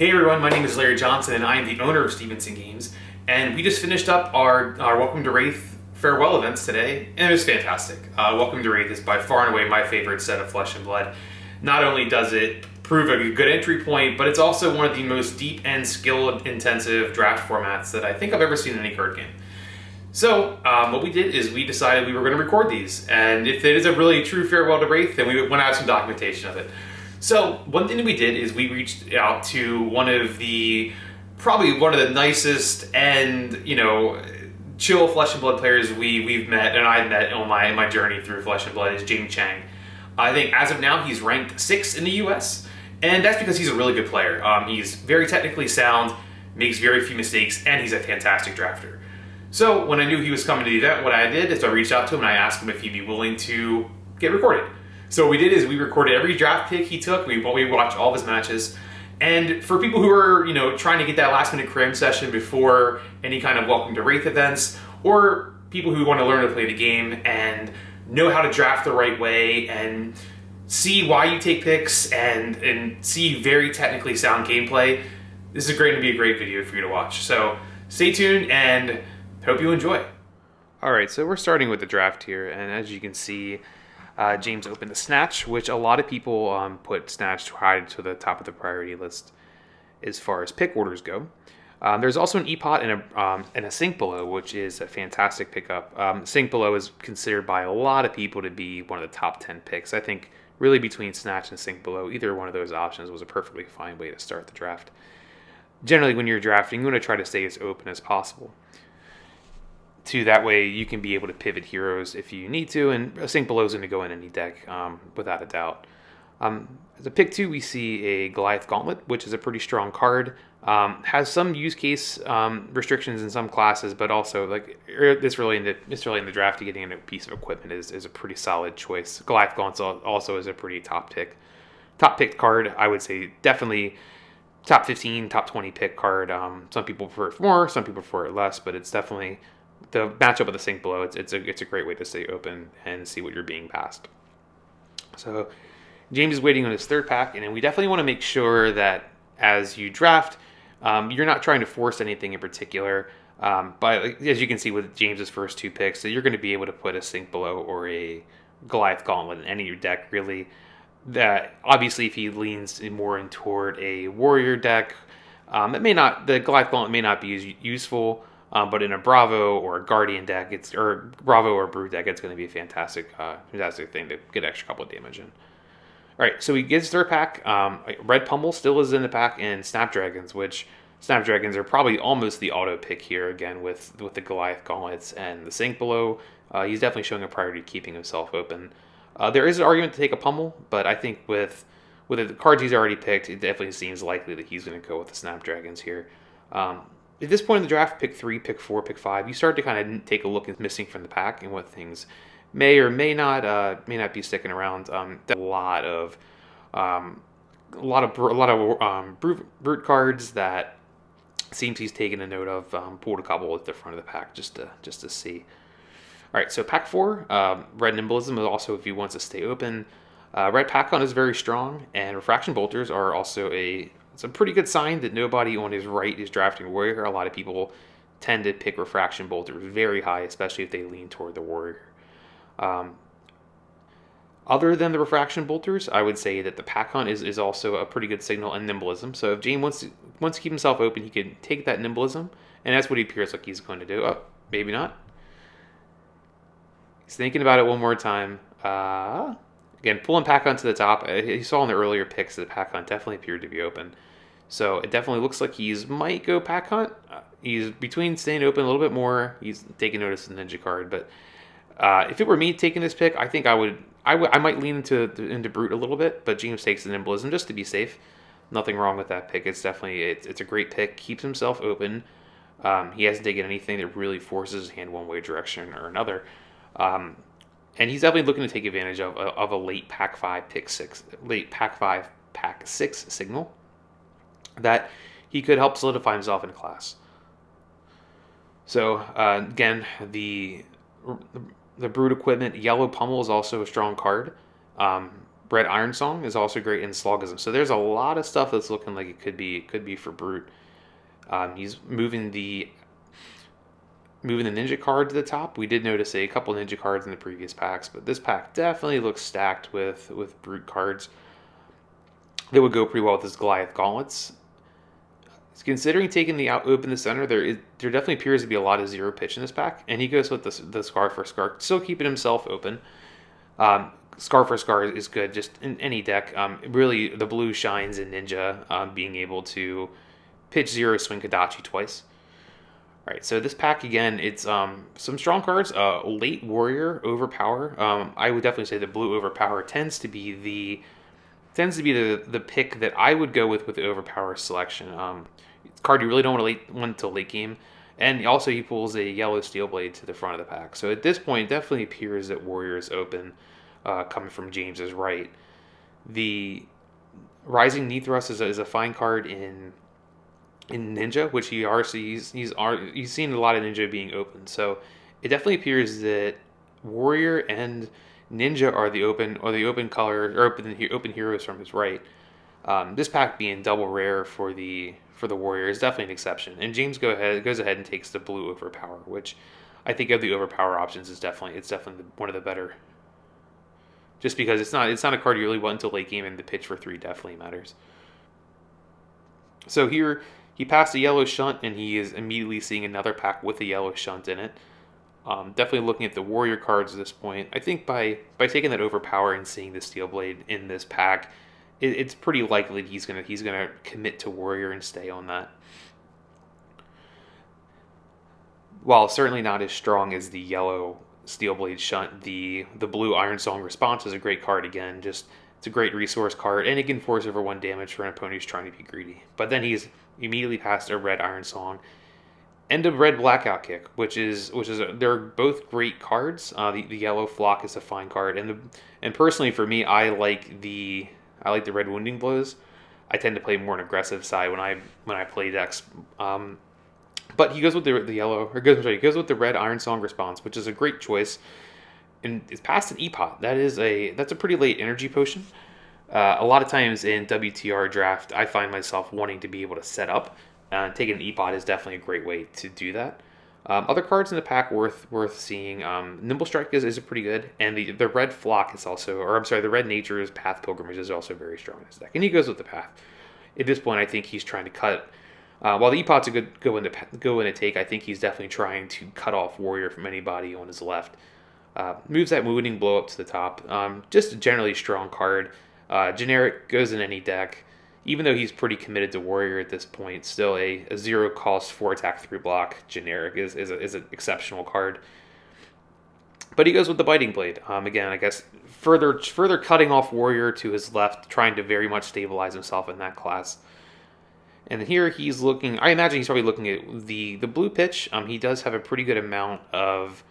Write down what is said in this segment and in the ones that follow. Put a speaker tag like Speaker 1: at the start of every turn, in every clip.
Speaker 1: Hey everyone, my name is Larry Johnson and I am the owner of Stevenson Games, and we just finished up our Welcome to Rathe farewell events today, and it was fantastic. Welcome to Rathe is by far and away my favorite set of Flesh and Blood. Not only does it prove a good entry point, but it's also one of the most deep and skill-intensive draft formats that I think I've ever seen in any card game. So, what we did is we decided we were going to record these, and if it is a really true farewell to Rathe, then we want to have some documentation of it. So, one thing that we did is we reached out to probably one of the nicest and, chill Flesh and Blood players we've met, and I've met on my journey through Flesh and Blood, is James Chang. I think as of now, he's ranked 6th in the US, and that's because he's a really good player. He's very technically sound, makes very few mistakes, and he's a fantastic drafter. So, when I knew he was coming to the event, what I did is I reached out to him and I asked him if he'd be willing to get recorded. So what we did is we recorded every draft pick he took. We watched all of his matches. And for people who are, trying to get that last minute cram session before any kind of Welcome to Rathe events, or people who want to learn to play the game and know how to draft the right way and see why you take picks and see very technically sound gameplay, this is going to be a great video for you to watch. So stay tuned and hope you enjoy. All right, so we're starting with the draft here, and as you can see, James opened the Snatch, which a lot of people put Snatch high to the top of the priority list as far as pick orders go. There's also an E-Pot and a Sink Below, which is a fantastic pickup. Sink Below is considered by a lot of people to be one of the top 10 picks. I think really between Snatch and Sink Below, either one of those options was a perfectly fine way to start the draft. Generally, when you're drafting, you want to try to stay as open as possible. That way you can be able to pivot heroes if you need to, and a Sink Below is going to go in any deck without a doubt. As a pick 2, we see a Goliath Gauntlet, which is a pretty strong card. Has some use case restrictions in some classes, but also it's really in the draft. Getting a piece of equipment is a pretty solid choice. Goliath Gauntlet also is a pretty top picked card. I would say definitely top 15, top 20 pick card. Some people prefer it more, some people prefer it less, but it's definitely the matchup with the Sink Below. It's a great way to stay open and see what you're being passed. So James is waiting on his third pack, and we definitely want to make sure that as you draft, you're not trying to force anything in particular. But as you can see with James's first 2 picks, so you're going to be able to put a Sink Below or a Goliath Gauntlet in any of your deck, really. That obviously, if he leans more in toward a warrior deck, the Goliath Gauntlet may not be as useful. But in a Bravo or a Guardian deck, or Bravo or Brute deck, it's going to be a fantastic thing to get an extra couple of damage in. All right, so he gets third pack. Red Pummel still is in the pack, and Snapdragons, which Snapdragons are probably almost the auto pick here again with the Goliath Gauntlets and the Sink Below. He's definitely showing a priority to keeping himself open. There is an argument to take a Pummel, but I think with the cards he's already picked, it definitely seems likely that he's going to go with the Snapdragons here. At this point in the draft, pick 3, pick 4, pick 5, you start to kind of take a look at missing from the pack and what things may or may not be sticking around. A lot of brute cards that seems he's taken a note of. Pulled a couple at the front of the pack just to see. All right, so pack 4, Red Nimblism is also if he wants to stay open. Red Pack-On is very strong, and Refraction Bolters are also it's a pretty good sign that nobody on his right is drafting Warrior. A lot of people tend to pick Refraction Bolters very high, especially if they lean toward the Warrior. Other than the Refraction Bolters, I would say that the Pack-On is also a pretty good signal, and Nimblism. So if James wants to keep himself open, he can take that Nimblism, and that's what he appears like he's going to do. Oh, maybe not. He's thinking about it one more time. Again, pulling Pack-On to the top. You saw in the earlier picks that Pack-On definitely appeared to be open. So it definitely looks like he might go Pack Hunt. He's between staying open a little bit more. He's taking notice of the Ninja card. But if it were me taking this pick, I think I might lean into Brute a little bit. But James takes the Nimblism just to be safe. Nothing wrong with that pick. It's definitely it's a great pick. Keeps himself open. He hasn't taken anything that really forces his hand one way direction or another. And he's definitely looking to take advantage of a late Pack 5, Pick 6, late Pack 5, Pack 6 signal that he could help solidify himself in class. So again, the Brute equipment, Yellow Pummel is also a strong card. Red Iron Song is also great in Slogism. So there's a lot of stuff that's looking like it could be for Brute. He's moving the ninja card to the top. We did notice a couple ninja cards in the previous packs, but this pack definitely looks stacked with Brute cards that would go pretty well with his Goliath Gauntlets. Considering taking the out open the center, there definitely appears to be a lot of zero pitch in this pack, and he goes with the Scar for Scar, still keeping himself open. Scar for Scar is good just in any deck. Really, the blue shines in Ninja, being able to pitch zero, swing Kodachi twice. All right, so this pack again, it's some strong cards. Late Warrior Overpower. I would definitely say the blue Overpower tends to be the pick that I would go with the Overpower selection. Card you really don't want until late game, and also he pulls a yellow Steel Blade to the front of the pack. So at this point, it definitely appears that Warrior is open, coming from James's right. The Rising Knee Thrust is a fine card in Ninja, which he's seen a lot of Ninja being open. So it definitely appears that Warrior and Ninja are the open color or open heroes from his right. This pack being double rare for the Warrior is definitely an exception. And James goes ahead and takes the blue Overpower, which I think of the Overpower options is definitely one of the better. Just because it's not a card you really want until late game, and the pitch for 3 definitely matters. So here he passed a yellow shunt, and he is immediately seeing another pack with a yellow shunt in it. Definitely looking at the Warrior cards at this point. I think by taking that Overpower and seeing the Steel Blade in this pack, it's pretty likely that he's gonna commit to Warrior and stay on that. While certainly not as strong as the yellow Steel Blade shunt, the blue Iron Song Response is a great card again. Just it's a great resource card, and it can force over 1 damage for an opponent who's trying to be greedy. But then he's immediately passed a red Iron Song and a red Blackout Kick, which is they're both great cards. The yellow Flock is a fine card, and personally for me, I like the red Wounding Blows. I tend to play more an aggressive side when I play decks. But he goes with the yellow, or he goes with the red Iron Song Response, which is a great choice. And it's past an E-Pot. That's a pretty late energy potion. A lot of times in WTR draft, I find myself wanting to be able to set up. Taking an E-Pot is definitely a great way to do that. Other cards in the pack worth seeing. Nimble Strike is pretty good, and the red Flock is also, the red Nature's Path Pilgrimage is also very strong in this deck, and he goes with the Path. At this point, I think he's trying to cut. While the E-Pot's a good go in to take, I think he's definitely trying to cut off Warrior from anybody on his left. Moves that Wounding Blow up to the top. Just a generally strong card. Generic, goes in any deck. Even though he's pretty committed to Warrior at this point, still a 0 cost 4 attack 3 block generic is an exceptional card. But he goes with the Biting Blade. Again, I guess further cutting off Warrior to his left, trying to very much stabilize himself in that class. And here he's looking. I imagine he's probably looking at the blue pitch. He does have a pretty good amount of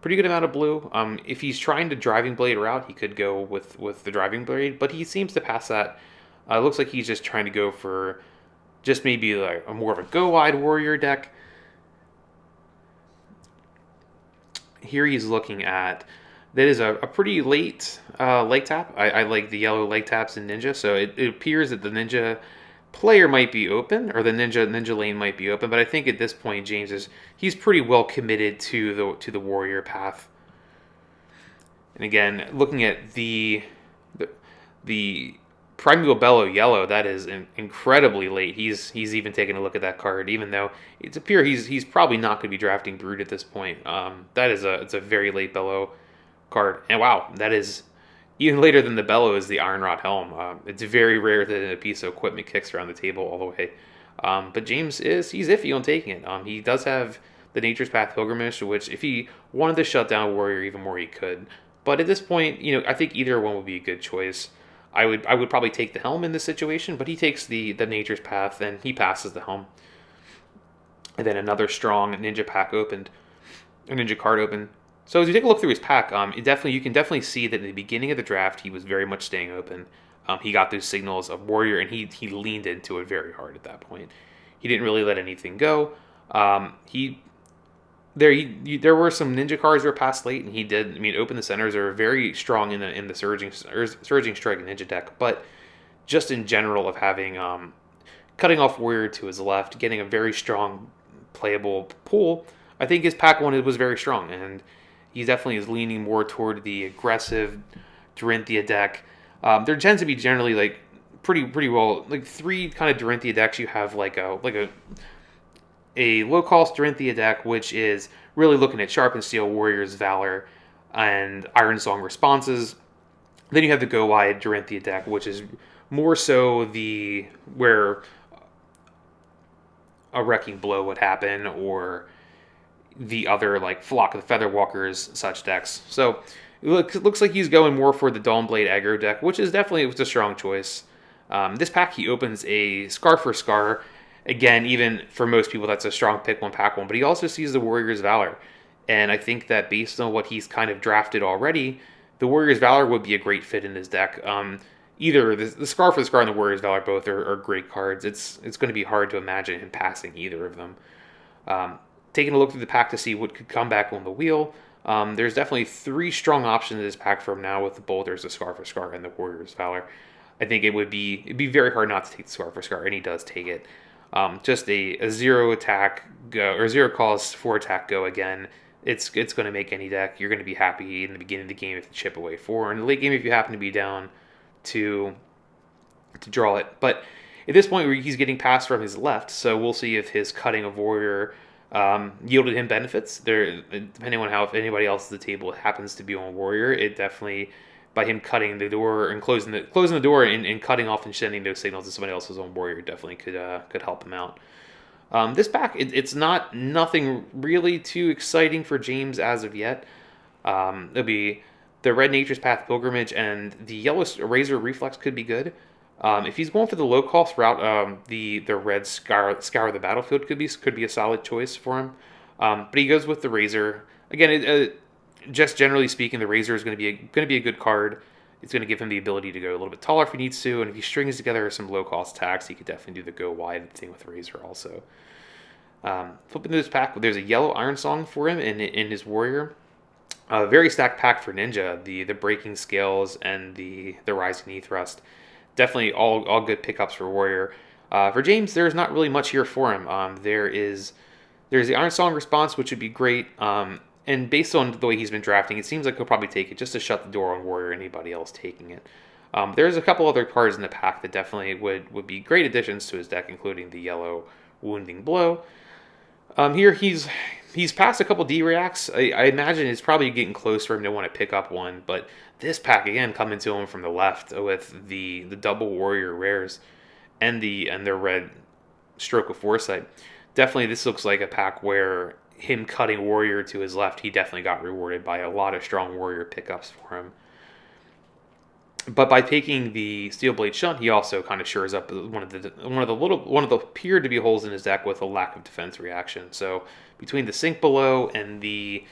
Speaker 1: blue. If he's trying to Driving Blade route, he could go with the Driving Blade, but he seems to pass that. It looks like he's just trying to go for just maybe like a more of a go wide Warrior deck. Here he's looking at that is a pretty late leg tap. I like the yellow leg taps in Ninja, so it appears that the Ninja player might be open, or the Ninja lane might be open, but I think at this point he's pretty well committed to the Warrior path. And again, looking at the Primeval Bellow yellow, that is incredibly late. He's even taking a look at that card, even though it's appear he's probably not going to be drafting Brood at this point. It's a very late Bellow card, and wow, that is even later than the Bellow is the Iron Rod Helm. It's very rare that a piece of equipment kicks around the table all the way. But James he's iffy on taking it. He does have the Nature's Path Pilgrimage, which if he wanted to shut down Warrior even more, he could. But at this point, I think either one would be a good choice. I would probably take the Helm in this situation, but he takes the Nature's Path and he passes the Helm. And then another strong Ninja card opened. So as you take a look through his pack, you can definitely see that in the beginning of the draft, he was very much staying open. He got those signals of Warrior, and he leaned into it very hard at that point. He didn't really let anything go. He there were some ninja cards that were passed late, and he did. I mean, open the centers are very strong in the surging strike ninja deck, but just in general of having cutting off warrior to his left, getting a very strong playable pool. I think his pack one was very strong, and he definitely is leaning more toward the aggressive Dorinthia deck. There tends to be generally like pretty well like three kind of Dorinthia decks. You have like a low cost Dorinthia deck, which is really looking at Sharp and Steel, Warriors, Valor, and Iron Song responses. Then you have the Go Wide Dorinthia deck, which is more so the where a Wrecking Blow would happen, or the other like Flock of the Featherwalkers such decks. So it looks like he's going more for the Dawnblade aggro deck, which is definitely a strong choice. This pack he opens a Scar for Scar. Again, even for most people, that's a strong pick one, pack one. But he also sees the Warrior's Valor. And I think that based on what he's kind of drafted already, the Warrior's Valor would be a great fit in his deck. Either the Scar for the Scar and the Warrior's Valor both are great cards. It's going to be hard to imagine him passing either of them. Taking a look through the pack to see what could come back on the wheel, there's definitely three strong options in this pack from now with the Bolters, the Scar for Scar, and the Warrior's Valor. I think it'd be very hard not to take the Scar for Scar, and he does take it. Just a zero attack go, or zero cost 4 attack go again. It's going to make any deck. You're going to be happy in the beginning of the game if you chip away 4. In the late game, if you happen to be down to draw it. But at this point, he's getting passed from his left, so we'll see if his cutting of Warrior yielded him benefits. There, depending on how if anybody else at the table happens to be on Warrior, it definitely, by him cutting the door and closing the door and cutting off and sending those signals to somebody else's own Warrior, definitely could help him out. This pack, it's nothing really too exciting for James as of yet. It'll be the Red Nature's Path Pilgrimage and the Yellow Razor Reflex could be good. If he's going for the low cost route, the Red Scour the Battlefield could be a solid choice for him. But he goes with the Razor again. Just generally speaking, the Razor is going to be a good card. It's going to give him the ability to go a little bit taller if he needs to, and if he strings together some low cost attacks, he could definitely do the go wide thing with Razor also. Flipping through this pack, there's a yellow Iron Song for him in his Warrior. A very stacked pack for Ninja, the Breaking Scales and the Rising Knee Thrust. Definitely all good pickups for Warrior. For James, there's not really much here for him. There's the Iron Song response, which would be great. And based on the way he's been drafting, it seems like he'll probably take it just to shut the door on Warrior or anybody else taking it. There's a couple other cards in the pack that definitely would be great additions to his deck, including the yellow Wounding Blow. Here he's passed a couple D-Reacts. I imagine it's probably getting close for him to want to pick up one, but this pack again coming to him from the left with the double Warrior rares and the red Stroke of Foresight. Definitely this looks like a pack where him cutting Warrior to his left, he definitely got rewarded by a lot of strong Warrior pickups for him. But by taking the Steelblade Shunt, he also kind of shores up one of the appeared to be holes in his deck with a lack of defense reaction. So between the Sink Below and the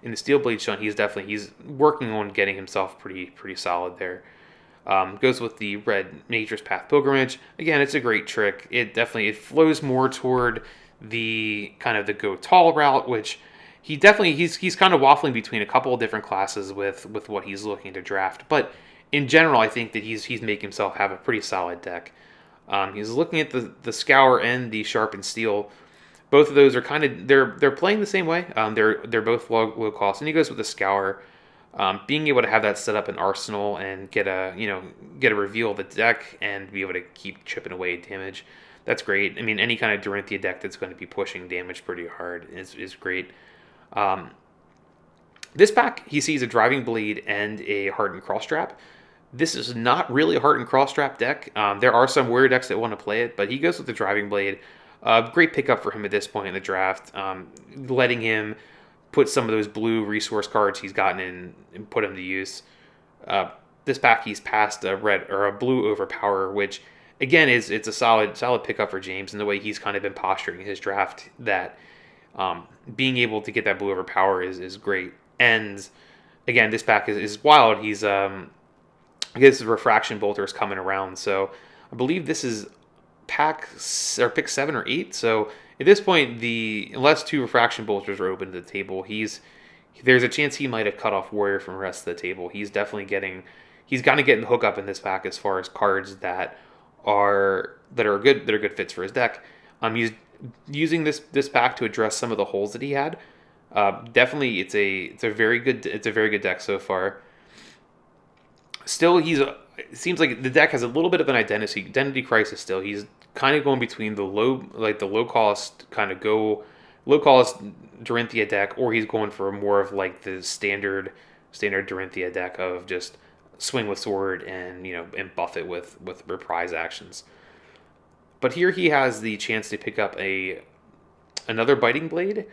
Speaker 1: Steelblade Shunt, he's working on getting himself pretty solid there. Goes with the Red Nature's Path Pilgrimage. Again, it's a great trick. It flows more toward the kind of the go tall route, which he's kind of waffling between a couple of different classes with what he's looking to draft. But in general, I think that he's making himself have a pretty solid deck. He's looking at the Scour and the Sharpened Steel. Both of those are kind of they're playing the same way. They're both low cost, and he goes with the Scour. Being able to have that set up in Arsenal and get a reveal of the deck and be able to keep chipping away damage, that's great. I mean, any kind of Dorinthia deck that's going to be pushing damage pretty hard is great. This pack, he sees a Driving Blade and a Hardened Crosstrap. This is not really a Hardened Crosstrap deck. There are some Warrior decks that want to play it, but he goes with the Driving Blade. Great pickup for him at this point in the draft, letting him put some of those blue resource cards he's gotten in and put them to use. This pack, he's passed a red or a blue Overpower, which again it's a solid pickup for James in the way he's kind of been posturing his draft. That being able to get that blue Overpower is great. And again, this pack is wild. He's I guess the Refraction Bolter is coming around, so I believe this is pick 7 or 8. So at this point, unless 2 refraction bolsters are open to the table, there's a chance he might have cut off Warrior from the rest of the table. He's gonna get the hook up in this pack as far as cards that are good fits for his deck. He's using this pack to address some of the holes that he had. Definitely, it's a very good deck so far. Still, it seems like the deck has a little bit of an identity crisis. Still, he's kind of going between the low cost Dorinthia deck, or he's going for more of like the standard Dorinthia deck of just swing with sword and buff it with reprise actions. But here he has the chance to pick up another Biting Blade,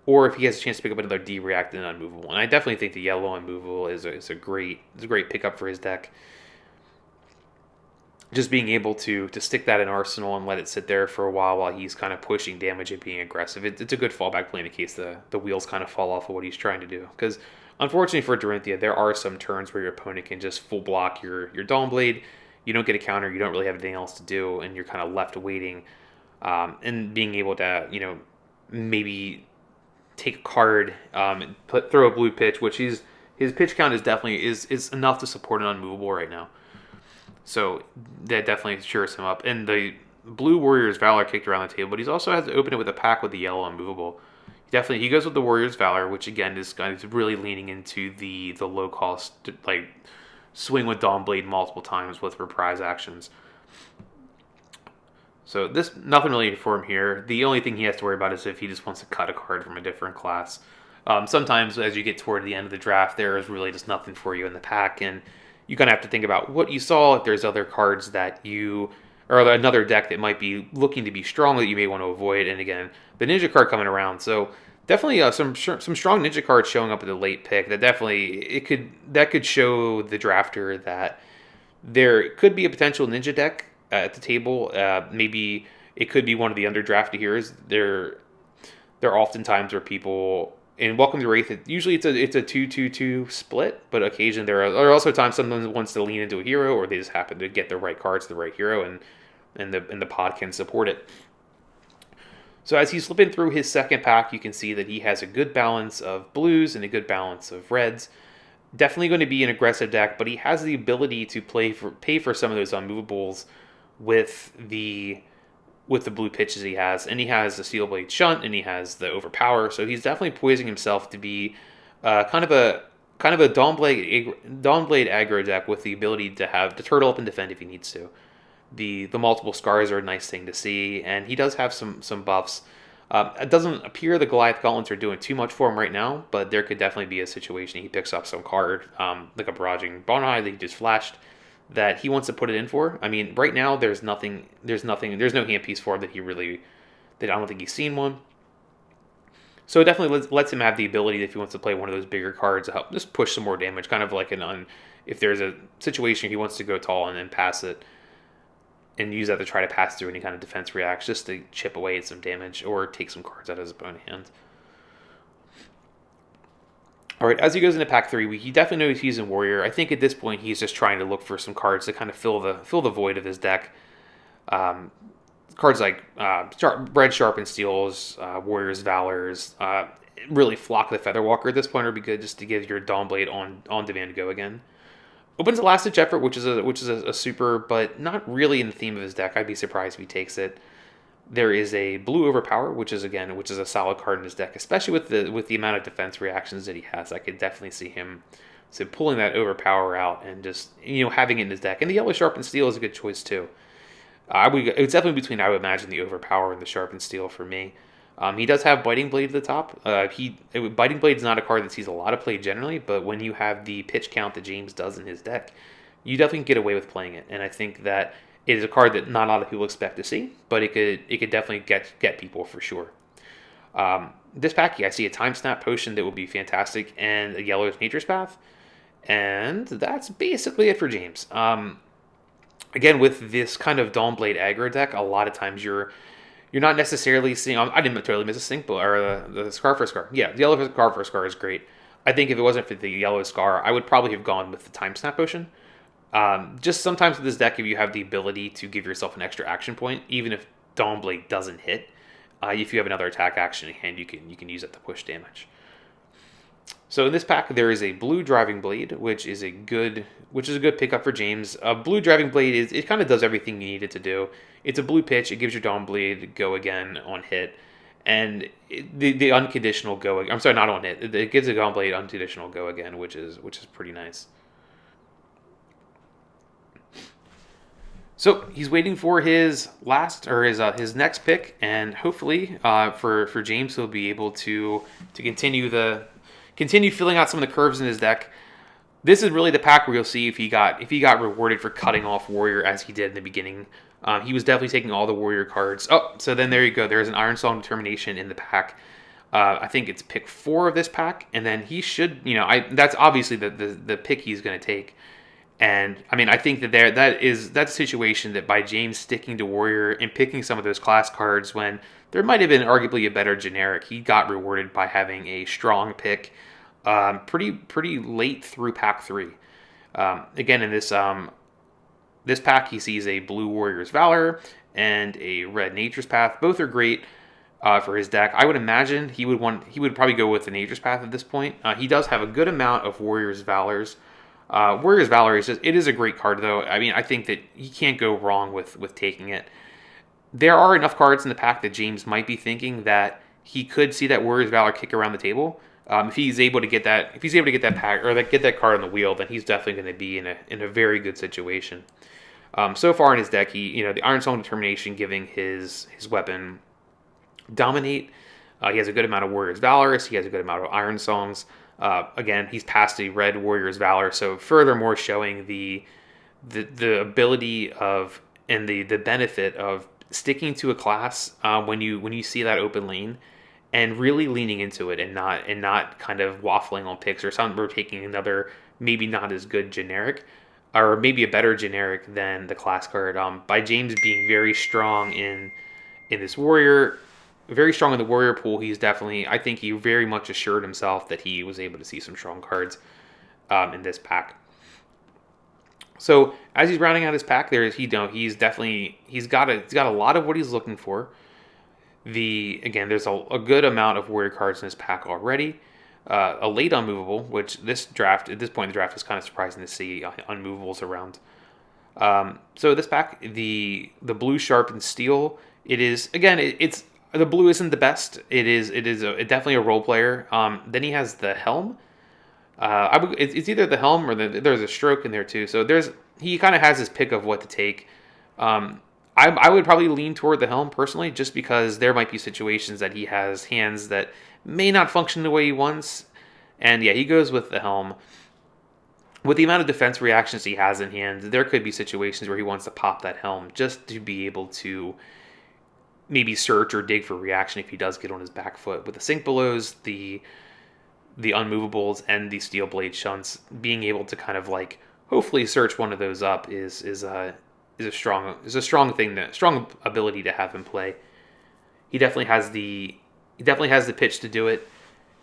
Speaker 1: or if he has a chance to pick up another D-React and Unmovable. And I definitely think the yellow Unmovable is a great pickup for his deck. Just being able to stick that in Arsenal and let it sit there for a while he's kind of pushing damage and being aggressive. It's a good fallback play in case the wheels kind of fall off of what he's trying to do. Because unfortunately for Dorinthia, there are some turns where your opponent can just full block your Dawnblade. You don't get a counter, you don't really have anything else to do, and you're kind of left waiting and being able to, maybe take a card and throw a blue pitch, which his pitch count is enough to support an Unmovable right now. So that definitely cheers him up. And the blue Warrior's Valor kicked around the table, but he also has to open it with a pack with the yellow Unmovable. He goes with the Warrior's Valor, which again is kind of really leaning into the low cost, like swing with Dawnblade multiple times with reprise actions. So nothing really for him here. The only thing he has to worry about is if he just wants to cut a card from a different class. Sometimes as you get toward the end of the draft, there is really just nothing for you in the pack, and you kind of have to think about what you saw, if there's other cards or another deck that might be looking to be strong that you may want to avoid. And again, the Ninja card coming around, so definitely some strong Ninja cards showing up at the late pick. That could show the drafter that there could be a potential Ninja deck at the table. Maybe it could be one of the underdrafted heroes. There are often times where people in Welcome to Rathe, usually it's a 2-2-2 split, but occasionally there are also times someone wants to lean into a hero, or they just happen to get the right cards, the right hero, and the pod can support it. So as he's flipping through his second pack, you can see that he has a good balance of blues and a good balance of reds. Definitely going to be an aggressive deck, but he has the ability to pay for some of those unmovables with the blue pitches he has. And he has the Steel Blade Shunt, and he has the Overpower, so he's definitely poising himself to be kind of a Dawnblade aggro deck with the ability to turtle up and defend if he needs to. The multiple scars are a nice thing to see, and he does have some buffs. It doesn't appear the Goliath Gauntlets are doing too much for him right now, but there could definitely be a situation he picks up some card, like a Barraging Bonhide that he just flashed, that he wants to put it in for. I mean, right now there's no hand piece for him that I don't think he's seen one. So it definitely lets him have the ability, if he wants to play one of those bigger cards, to help just push some more damage, kind of like if there's a situation he wants to go tall and then pass it, and use that to try to pass through any kind of defense reacts, just to chip away at some damage or take some cards out of his opponent's hand. All right, as he goes into pack 3, he definitely knows he's in Warrior. I think at this point he's just trying to look for some cards to kind of fill the void of his deck. Cards like Red Sharpened Steels, Warrior's Valors, really Flock the Featherwalker at this point would be good, just to give your Dawnblade on demand to go again. Opens a Last Ditch Effort, which is a super, but not really in the theme of his deck. I'd be surprised if he takes it. There is a Blue Overpower, which is a solid card in his deck, especially with the amount of defense reactions that he has. I could definitely see him pulling that Overpower out and just having it in his deck. And the Yellow Sharpened Steel is a good choice too. It's definitely between, I would imagine, the Overpower and the Sharpened Steel for me. He does have Biting Blade at the top. Biting Blade is not a card that sees a lot of play generally, but when you have the pitch count that James does in his deck, you definitely get away with playing it. And I think that it is a card that not a lot of people expect to see, but it could definitely get people for sure. This pack, I see a Time Snap Potion that would be fantastic, and a Yellow Nature's Path, and that's basically it for James. Again, with this kind of Dawnblade aggro deck, a lot of times you're not necessarily seeing. I didn't totally miss a Stink Blow, or the Scar for Scar. Yeah, the Yellow Scar for Scar is great. I think if it wasn't for the Yellow Scar, I would probably have gone with the Time Snap Potion. Just sometimes with this deck, if you have the ability to give yourself an extra action point, even if Dawnblade doesn't hit, if you have another attack action in hand, you can use it to push damage. So in this pack, there is a blue Driving Blade, which is a good pickup for James. A blue Driving Blade it kind of does everything you need it to do. It's a blue pitch. It gives your Dawnblade go again on hit, and the unconditional go. I'm sorry, not on hit. It gives a Dawnblade unconditional go again, which is pretty nice. So he's waiting for his his next pick, and hopefully for James, he'll be able to continue filling out some of the curves in his deck. This is really the pack where you'll see if he got rewarded for cutting off Warrior as he did in the beginning. He was definitely taking all the Warrior cards. Oh, so then there you go. There's an Iron Song Determination in the pack. I think it's pick 4 of this pack, and then he should, that's obviously the pick he's going to take. And I mean, I think that's a situation that by James sticking to Warrior and picking some of those class cards when there might have been arguably a better generic, he got rewarded by having a strong pick pretty late through pack 3. Again, in this pack, he sees a blue Warrior's Valor and a red Nature's Path. Both are great for his deck. I would imagine he would probably go with the Nature's Path at this point. He does have a good amount of Warrior's Valors. Warrior's Valor is a great card, though. I mean, I think that he can't go wrong with taking it. There are enough cards in the pack that James might be thinking that he could see that Warrior's Valor kick around the table. If he's able to get that pack or get that card on the wheel, then he's definitely going to be in a very good situation. So far in his deck, the Iron Song Determination giving his weapon Dominate. He has a good amount of Warrior's Valor. He has a good amount of Iron Songs. Again, he's past the red Warrior's Valor, so furthermore showing the ability of and the benefit of sticking to a class when you see that open lane and really leaning into it and not kind of waffling on picks or taking another maybe not as good generic or maybe a better generic than the class card. By James being very strong in this Warrior. Very strong in the Warrior pool. I think he very much assured himself that he was able to see some strong cards in this pack. So as he's rounding out his pack, he's got a lot of what he's looking for. There's a good amount of Warrior cards in this pack already. A late unmovable, which at this point in the draft is kind of surprising to see unmovables around. So this pack, the blue Sharpened Steel, it's the blue isn't the best. It is definitely a role player. Then he has the Helm. It's either the Helm or there's a Stroke in there too. So he kind of has his pick of what to take. I would probably lean toward the Helm personally, just because there might be situations that he has hands that may not function the way he wants. And yeah, he goes with the Helm. With the amount of defense reactions he has in hand, there could be situations where he wants to pop that Helm just to be able to maybe search or dig for reaction if he does get on his back foot. With the Sink Belows, the unmovables, and the Steel Blade Shunts, being able to kind of hopefully search one of those up is a strong ability to have him play. He definitely has the pitch to do it,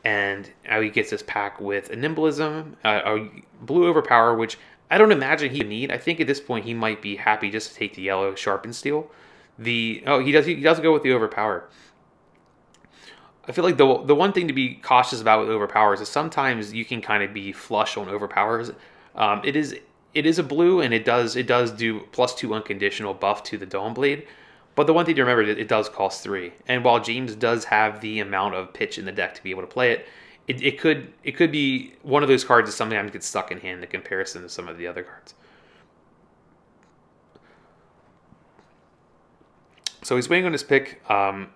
Speaker 1: and now he gets this pack with a Nimblism, a blue Overpower, which I don't imagine he would need. I think at this point he might be happy just to take the yellow Sharpened Steel. He does go with the Overpower. I feel like the one thing to be cautious about with Overpowers is sometimes you can kind of be flush on Overpowers. It is a blue, and it does do +2 unconditional buff to the Dawnblade. But the one thing to remember is it does cost 3. And while James does have the amount of pitch in the deck to be able to play it, it could be one of those cards that sometimes gets stuck in hand in comparison to some of the other cards. So he's waiting on his pick. I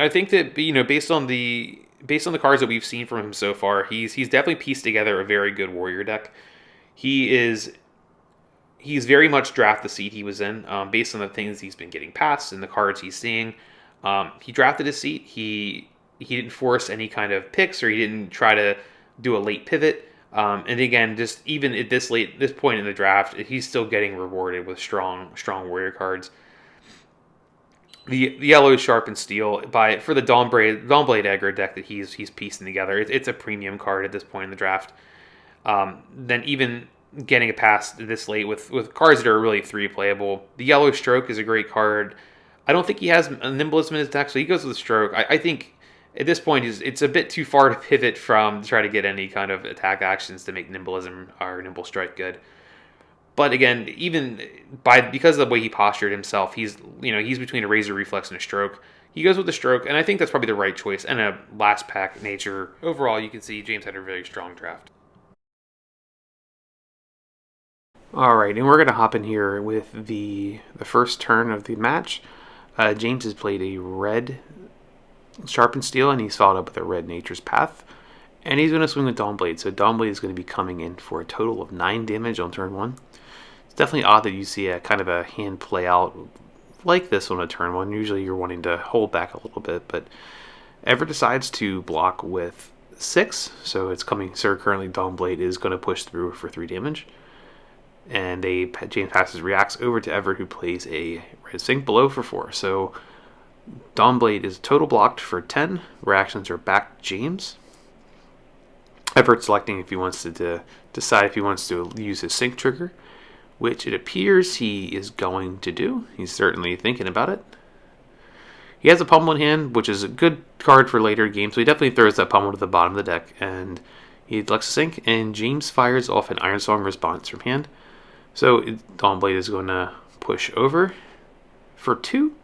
Speaker 1: think that based on the cards that we've seen from him so far, he's definitely pieced together a very good Warrior deck. He's very much draft the seat he was in, based on the things he's been getting past and the cards he's seeing. He drafted his seat. He didn't force any kind of picks, or he didn't try to do a late pivot. And again, just even at this point in the draft, he's still getting rewarded with strong Warrior cards. The yellow Sharpened Steel for the Dawnblade aggro deck that he's piecing together. It's a premium card at this point in the draft. Then even getting a pass this late with cards that are really 3 playable. The Yellow Stroke is a great card. I don't think he has a Nimblism in his deck, so he goes with Stroke. I think at this point it's a bit too far to pivot from to try to get any kind of attack actions to make Nimblism or Nimble Strike good. But again, even because of the way he postured himself, he's between a Razor Reflex and a Stroke. He goes with the Stroke, and I think that's probably the right choice. And a last pack nature. Overall, you can see James had a very strong draft. All right, and we're going to hop in here with the first turn of the match. James has played a red Sharpened Steel, and he's followed up with a red Nature's Path. And he's going to swing with Dawnblade, so Dawnblade is going to be coming in for a total of 9 damage on turn 1. It's definitely odd that you see a kind of a hand play out like this on a turn 1. Usually you're wanting to hold back a little bit, but Everett decides to block with 6, so it's coming. So currently Dawnblade is going to push through for 3 damage. And James passes reacts over to Everett, who plays a red Sink Below for 4. So Dawnblade is total blocked for 10. Reactions are back to James. Everett selecting if he wants to decide if he wants to use his Sink trigger, which it appears he is going to do. He's certainly thinking about it. He has a Pummel in hand, which is a good card for later games, so he definitely throws that Pummel to the bottom of the deck, and he elects to Sink, and James fires off an Iron Song response from hand. So Dawnblade is going to push over for 2.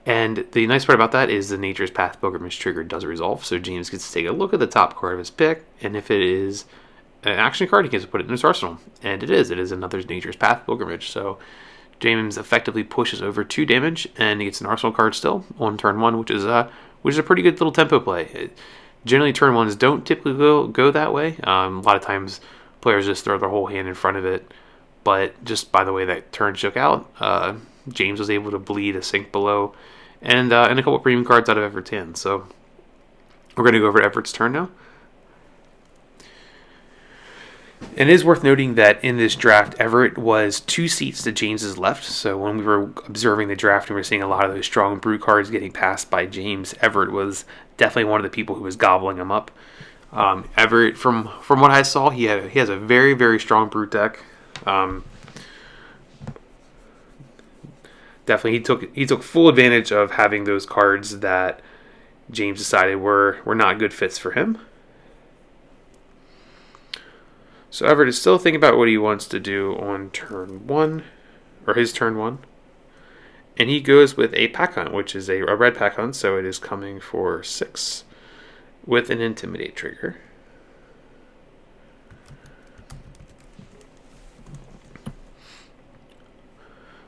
Speaker 1: And the nice part about that is the Nature's Path Pilgrimage trigger does resolve. So James gets to take a look at the top card of his pick. And if it is an action card, he gets to put it in his arsenal. And it is. It is another Nature's Path Pilgrimage. So James effectively pushes over 2 damage. And he gets an arsenal card still on turn 1, which is a pretty good little tempo play. Generally, turn 1s don't typically go that way. A lot of times, players just throw their whole hand in front of it. But just by the way that turn shook out, James was able to bleed a Sink Below and a couple of premium cards out of Everett's hand. So we're going to go over to Everett's turn now. And it is worth noting that in this draft, Everett was 2 seats to James's left. So when we were observing the draft and we were seeing a lot of those strong brew cards getting passed by James, Everett was definitely one of the people who was gobbling them up. Everett, from what I saw, he has a very, very strong brute deck. Definitely he took full advantage of having those cards that James decided were not good fits for him. So Everett is still thinking about what he wants to do on turn 1, or his turn 1. And he goes with a Pack Hunt, which is a red Pack Hunt, so it is coming for 6 with an Intimidate trigger.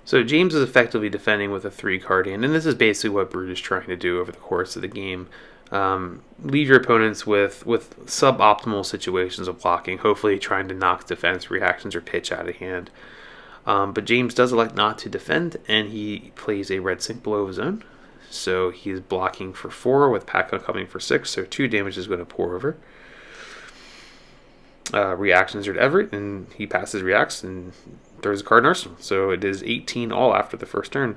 Speaker 1: So James is effectively defending with a 3-card hand, and this is basically what Brute is trying to do over the course of the game. Leave your opponents with suboptimal situations of blocking, hopefully trying to knock defense, reactions, or pitch out of hand. But James does elect not to defend, and he plays a red Sink Below of his own. So he's blocking for 4 with Pack-On coming for 6, so 2 damage is going to pour over. Reactions are to Everett, and he passes reacts and throws a card in arsenal. So it is 18 all after the first turn.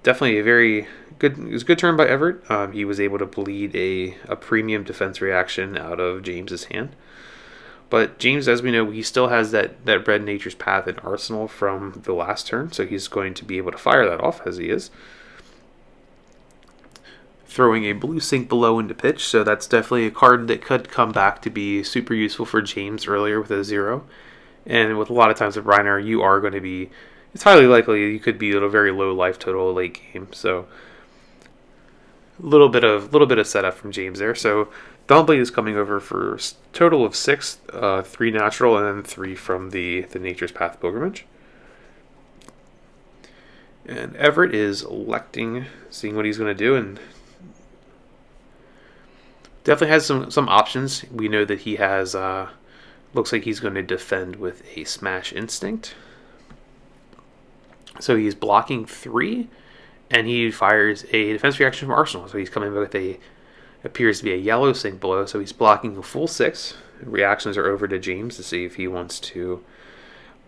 Speaker 1: Definitely a very good. It was a good turn by Everett. He was able to bleed a premium defense reaction out of James's hand. But James, as we know, he still has that red Nature's Path in arsenal from the last turn, so he's going to be able to fire that off as he is. Throwing a blue Sink Below into pitch, so that's definitely a card that could come back to be super useful for James earlier with a 0. And with a lot of times with Reiner, you are going to be, it's highly likely you could be at a very low life total late game. So a little bit of setup from James there. So Dawnblade is coming over for a total of 6, 3 natural, and then 3 from the Nature's Path Pilgrimage. And Everett is electing, seeing what he's going to do, and definitely has some options. We know that he has, looks like he's going to defend with a Smash Instinct. So he's blocking 3, and he fires a defense reaction from Arsenal. So he's coming with appears to be a yellow Sink Below. So he's blocking a full 6. Reactions are over to James to see if he wants to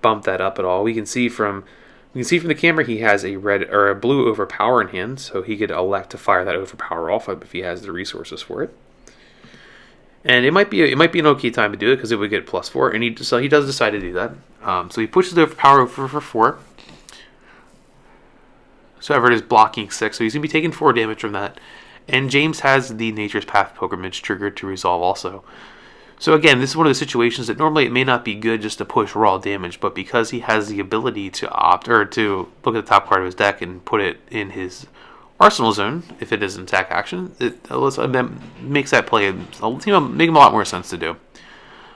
Speaker 1: bump that up at all. We can see from the camera he has a red or a blue Overpower in hand, so he could elect to fire that Overpower off if he has the resources for it. And it might be an okay time to do it because it would get +4, and he does decide to do that. So he pushes the power over for 4. So Everett is blocking 6, so he's going to be taking 4 damage from that. And James has the Nature's Path Pilgrimage triggered to resolve also. So again, this is one of the situations that normally it may not be good just to push raw damage, but because he has the ability to opt, or to look at the top card of his deck and put it in his Arsenal zone, if it is an attack action, it makes that play, make him a lot more sense to do.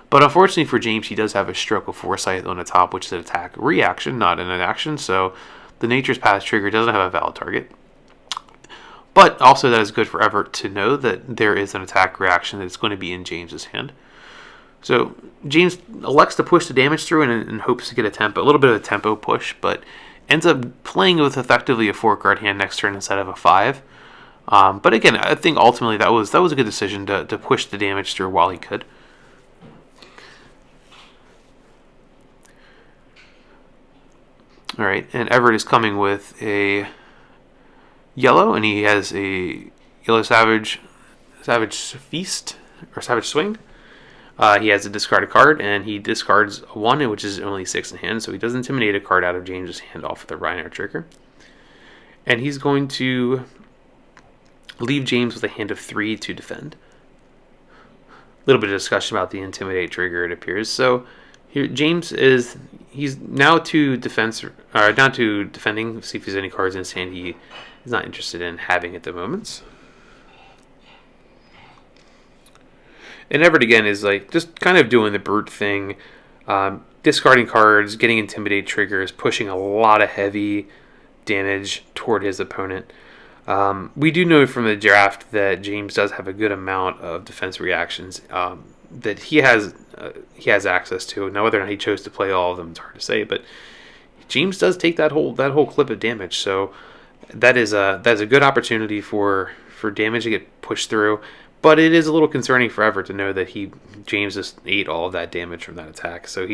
Speaker 1: But unfortunately for James, he does have a Stroke of Foresight on the top, which is an attack reaction, not an action, so the Nature's Path trigger doesn't have a valid target. But also that is good for Everett to know that there is an attack reaction that's going to be in James's hand. So James elects to push the damage through and hopes to get a little bit of a tempo push, but ends up playing with effectively a 4-card hand next turn instead of a 5. But again, I think ultimately that was a good decision to push the damage through while he could. All right, and Everett is coming with a yellow, and he has a yellow Savage Feast or Savage Swing. He has a discarded card, and he discards a 1, which is only 6 in hand, so he does intimidate a card out of James's hand off of the Rhino trigger. And he's going to leave James with a hand of 3 to defend. A little bit of discussion about the intimidate trigger, it appears. So here, he's now to down to defending. See if there's any cards in his hand he is not interested in having at the moment. And Everett again is like just kind of doing the brute thing, discarding cards, getting intimidate triggers, pushing a lot of heavy damage toward his opponent. We do know from the draft that James does have a good amount of defense reactions that he has access to. Now, whether or not he chose to play all of them, it's hard to say. But James does take that whole clip of damage, so that's a good opportunity for damage to get pushed through. But it is a little concerning for Everett to know that James just ate all of that damage from that attack. So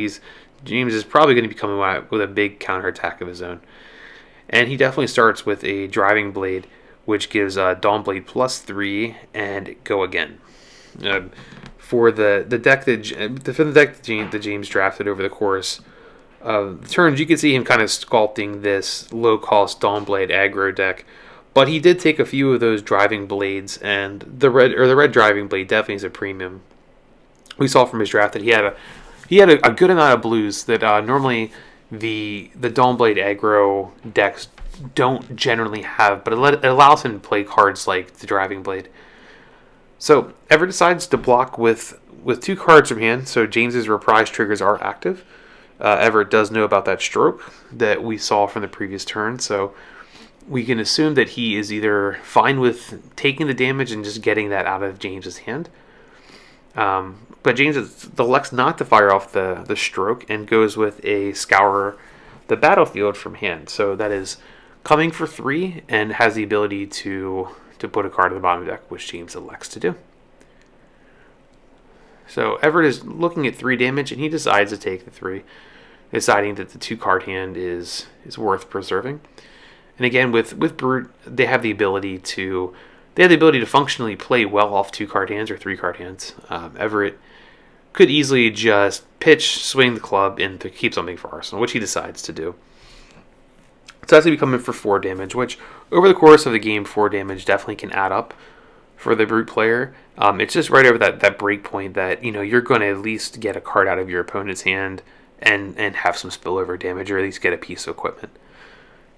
Speaker 1: James is probably going to be coming out with a big counterattack of his own. And he definitely starts with a Driving Blade, which gives Dawnblade +3 and go again. For the deck that James drafted over the course of the turns, you can see him kind of sculpting this low-cost Dawnblade aggro deck. But he did take a few of those Driving Blades, and the red Driving Blade definitely is a premium. We saw from his draft that he had a good amount of blues that normally the Dawnblade aggro decks don't generally have, but it allows him to play cards like the Driving Blade. So Everett decides to block with 2 cards from hand, so James's reprise triggers are active. Everett does know about that Stroke that we saw from the previous turn, so we can assume that he is either fine with taking the damage and just getting that out of James's hand. But James elects not to fire off the Stroke and goes with a Scour the Battlefield from hand. So that is coming for 3 and has the ability to put a card at the bottom of the deck, which James elects to do. So Everett is looking at 3 damage, and he decides to take the 3, deciding that the 2-card hand is worth preserving. And again, with Brute, they have the ability to functionally play well off 2-card hands or 3-card hands. Everett could easily just pitch, swing the club, and to keep something for Arsenal, which he decides to do. So that's going to be coming for 4 damage, which over the course of the game, 4 damage definitely can add up for the Brute player. It's just right over that break point that you're going to at least get a card out of your opponent's hand and have some spillover damage, or at least get a piece of equipment.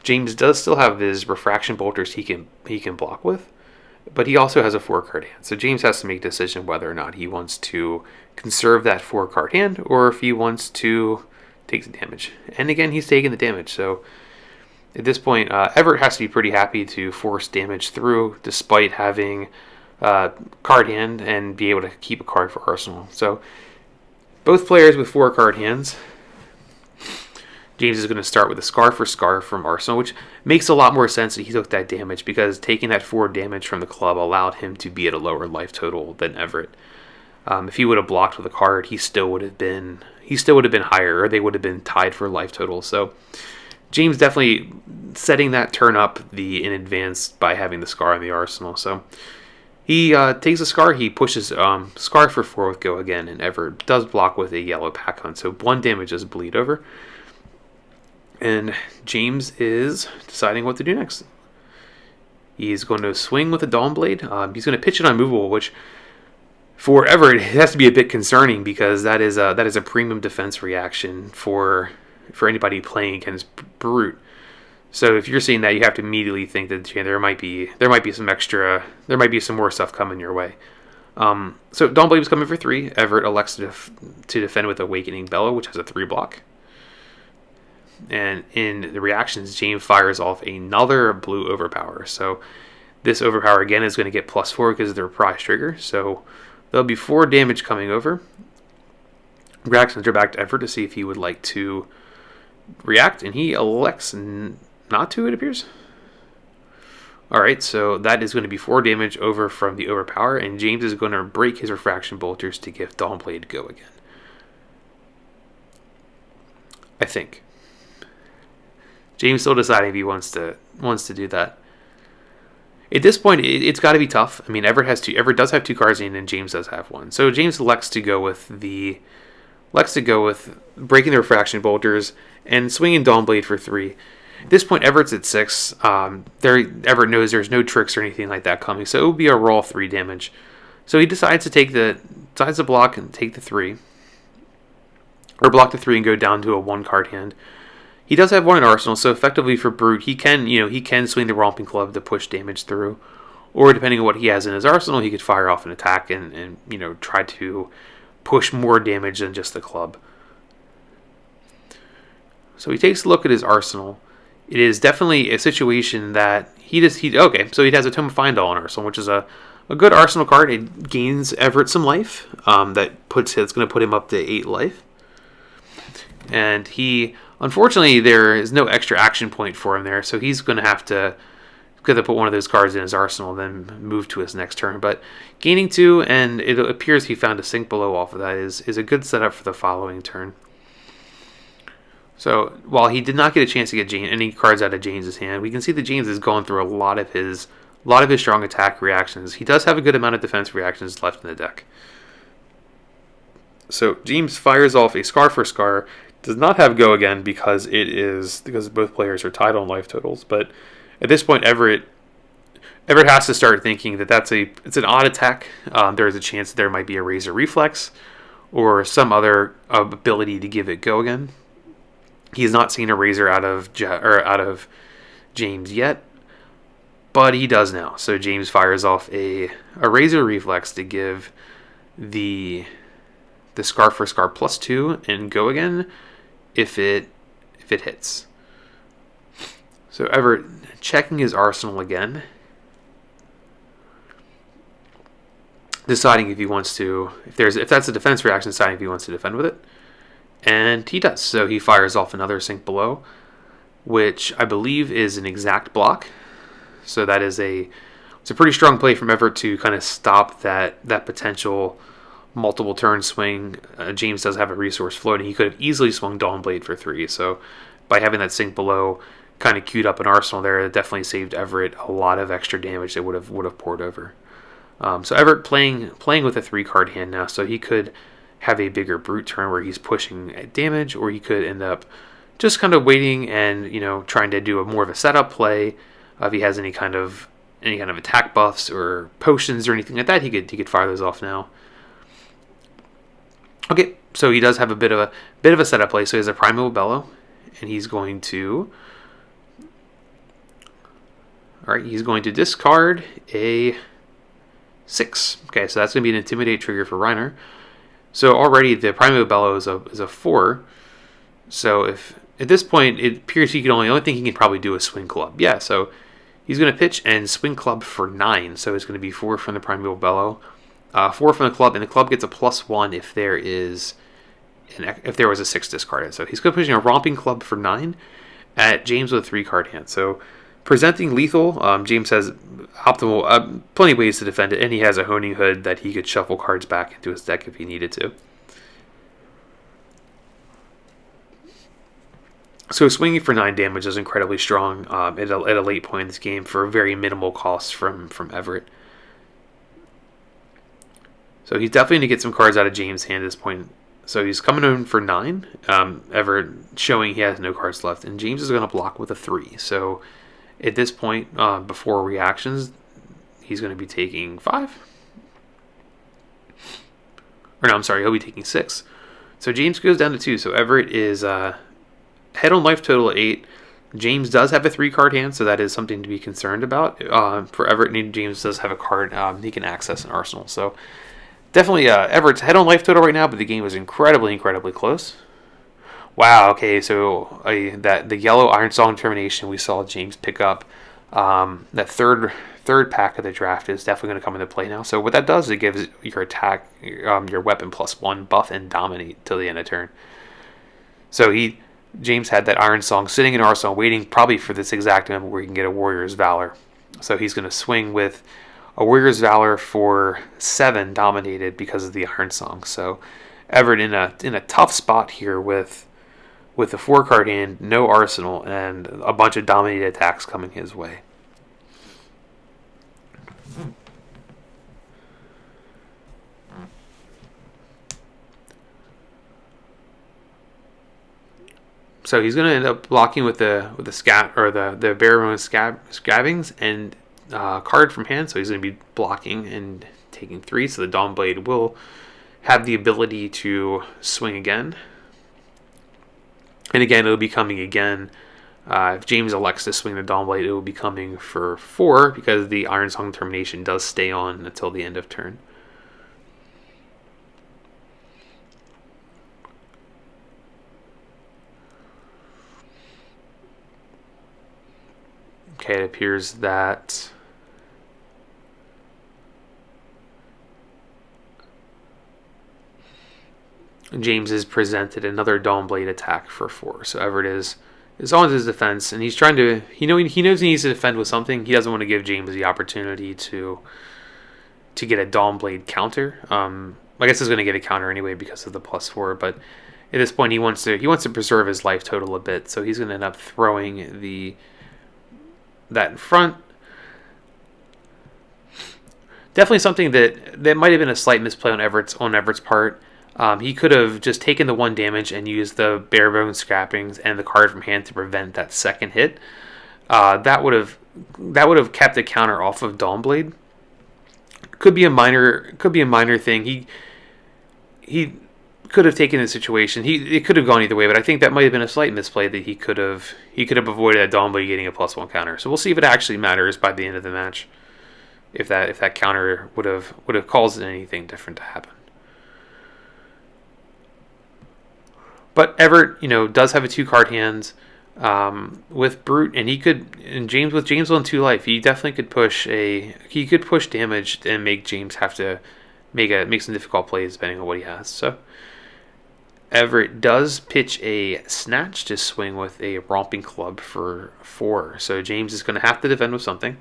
Speaker 1: James does still have his Refraction Bolters he can block with, but he also has a 4-card hand. So James has to make a decision whether or not he wants to conserve that 4-card hand or if he wants to take the damage. And again, he's taking the damage. So at this point, Everett has to be pretty happy to force damage through despite having card hand and be able to keep a card for Arsenal. So both players with 4-card hands. James is going to start with a Scar for Scar from Arsenal, which makes a lot more sense that he took that damage because taking that 4 damage from the club allowed him to be at a lower life total than Everett. If he would have blocked with a card, he still would have been higher, or they would have been tied for life total. So James definitely setting that turn up in advance by having the Scar in the Arsenal. So He takes a Scar. He pushes Scar for 4 with Go again, and Everett does block with a yellow pack hunt. So 1 damage is bleed over. And James is deciding what to do next. He's going to swing with a Dawnblade. He's going to pitch it unmovable, which for Everett it has to be a bit concerning because that is a premium defense reaction for anybody playing against Brute. So if you're seeing that, you have to immediately think that there might be some more stuff coming your way. So Dawnblade was coming for 3. Everett elects to defend with Awakening Bellow, which has a 3 block. And in the reactions, James fires off another blue Overpower. So this Overpower again is going to get +4 because of the reprise trigger. So there'll be 4 damage coming over. Reactions are back to Everett to see if he would like to react, and he elects not to, it appears. Alright, so that is going to be 4 damage over from the Overpower, and James is going to break his Refraction Bolters to give Dawnblade Go again. I think. James still deciding if he wants to do that. At this point, it's got to be tough. I mean, Everett does have 2 cards in, and James does have 1. So James elects to go with breaking the Refraction Bolters and swinging Dawnblade for 3. At this point, Everett's at 6. Everett knows there's no tricks or anything like that coming, so it will be a raw 3 damage. So he decides to block and take the 3, or block the 3 and go down to a 1-card hand. He does have 1 in Arsenal, so effectively for Brute, he can swing the Romping Club to push damage through, or depending on what he has in his arsenal, he could fire off an attack and try to push more damage than just the club. So he takes a look at his arsenal. It is definitely a situation that so he has a Tome of Findall in Arsenal, which is a good Arsenal card. It gains Everett some life. It's going to put him up to 8 life. And unfortunately, there is no extra action point for him there, so he's going to have to put one of those cards in his arsenal, then move to his next turn. But gaining 2, and it appears he found a Sink Below off of that, is a good setup for the following turn. So while he did not get a chance to get any cards out of James's hand, we can see that James is going through a lot of his strong attack reactions. He does have a good amount of defense reactions left in the deck. So James fires off a Scar for Scar. Does not have Go again because both players are tied on life totals. But at this point, Everett has to start thinking that it's an odd attack. There is a chance that there might be a Razor Reflex or some other ability to give it Go again. He's not seen a Razor out of James yet, but he does now. So James fires off a Razor Reflex to give the Scar for Scar +2 and Go again if it hits. So Everett checking his arsenal again, deciding if that's a defense reaction, deciding if he wants to defend with it. And he does. So he fires off another Sink Below, which I believe is an exact block. So that is it's a pretty strong play from Everett to kind of stop that potential multiple turn swing. James does have a resource floating. He could have easily swung Dawnblade for 3. So by having that Sink Below kind of queued up in arsenal there, it definitely saved Everett a lot of extra damage that would have poured over. So Everett playing with a 3-card hand now, so he could have a bigger Brute turn where he's pushing damage, or he could end up just kind of waiting and trying to do more of a setup play. If he has any kind of attack buffs or potions or anything like that, he could fire those off now. Okay, so he does have a bit of a setup play. So he has a Primeval Bellow, and he's going to discard a 6. Okay, so that's going to be an Intimidate trigger for Reiner. So already the Primeval Bellow is a 4. So if at this point it appears the only thing he can probably do is Swing Club. Yeah, so he's going to pitch and Swing Club for 9. So it's going to be 4 from the Primeval Bellow, 4 from the club, and the club gets a +1 if there was a 6 discarded. So he's going to push a Romping Club for 9 at James with a 3-card hand. So presenting lethal, James has plenty of ways to defend it, and he has a Honing Hood that he could shuffle cards back into his deck if he needed to. So swinging for 9 damage is incredibly strong at a late point in this game for very minimal costs from Everett. So he's definitely going to get some cards out of James' hand at this point. So he's coming in for 9, Everett showing he has no cards left. And James is going to block with a 3. So at this point, before reactions, he's going to be taking 5. Or no, I'm sorry, he'll be taking 6. So James goes down to 2. So Everett is head on life total at 8. James does have a 3-card hand, so that is something to be concerned about. For Everett, James does have a card he can access in Arsenal. So definitely Everett's head on life total right now, but the game was incredibly, incredibly close. Wow, okay, so the yellow Iron Song Determination we saw James pick up, that third pack of the draft is definitely going to come into play now. So what that does is it gives your attack, your weapon +1 buff and dominate till the end of turn. So James had that Iron Song sitting in Arsenal waiting probably for this exact moment where he can get a Warrior's Valor. So he's going to swing with a Warrior's Valor for 7 dominated because of the Iron Song. So Everett in a tough spot here with a 4-card hand, no Arsenal, and a bunch of dominated attacks coming his way. So he's going to end up blocking with the scat or the Barrow Scabbings and card from hand. So he's going to be blocking and taking 3. So the Dawnblade will have the ability to swing again. And again, it'll be coming again. If James elects to swing the Dawnblade, it will be coming for 4 because the Iron Song Determination does stay on until the end of turn. Okay, it appears that James has presented another Dawnblade attack for 4. So Everett is on his defense, and he's trying to. He knows he needs to defend with something. He doesn't want to give James the opportunity to get a Dawnblade counter. I guess he's going to get a counter anyway because of the +4. But at this point, he wants to preserve his life total a bit. So he's going to end up throwing that in front. Definitely something that might have been a slight misplay on Everett's part. He could have just taken the 1 damage and used the bare bones scrappings and the card from hand to prevent that second hit. That would have kept the counter off of Dawnblade. Could be a minor thing. He could have taken the situation. It could have gone either way, but I think that might have been a slight misplay that he could have avoided that Dawnblade getting a +1 counter. So we'll see if it actually matters by the end of the match. If that counter would have caused anything different to happen. But Everett, does have a 2-card hand with Brute, and James on 2 life, he definitely could push damage and make James have to make some difficult plays depending on what he has. So Everett does pitch a Snatch to swing with a Romping Club for 4. So James is going to have to defend with something.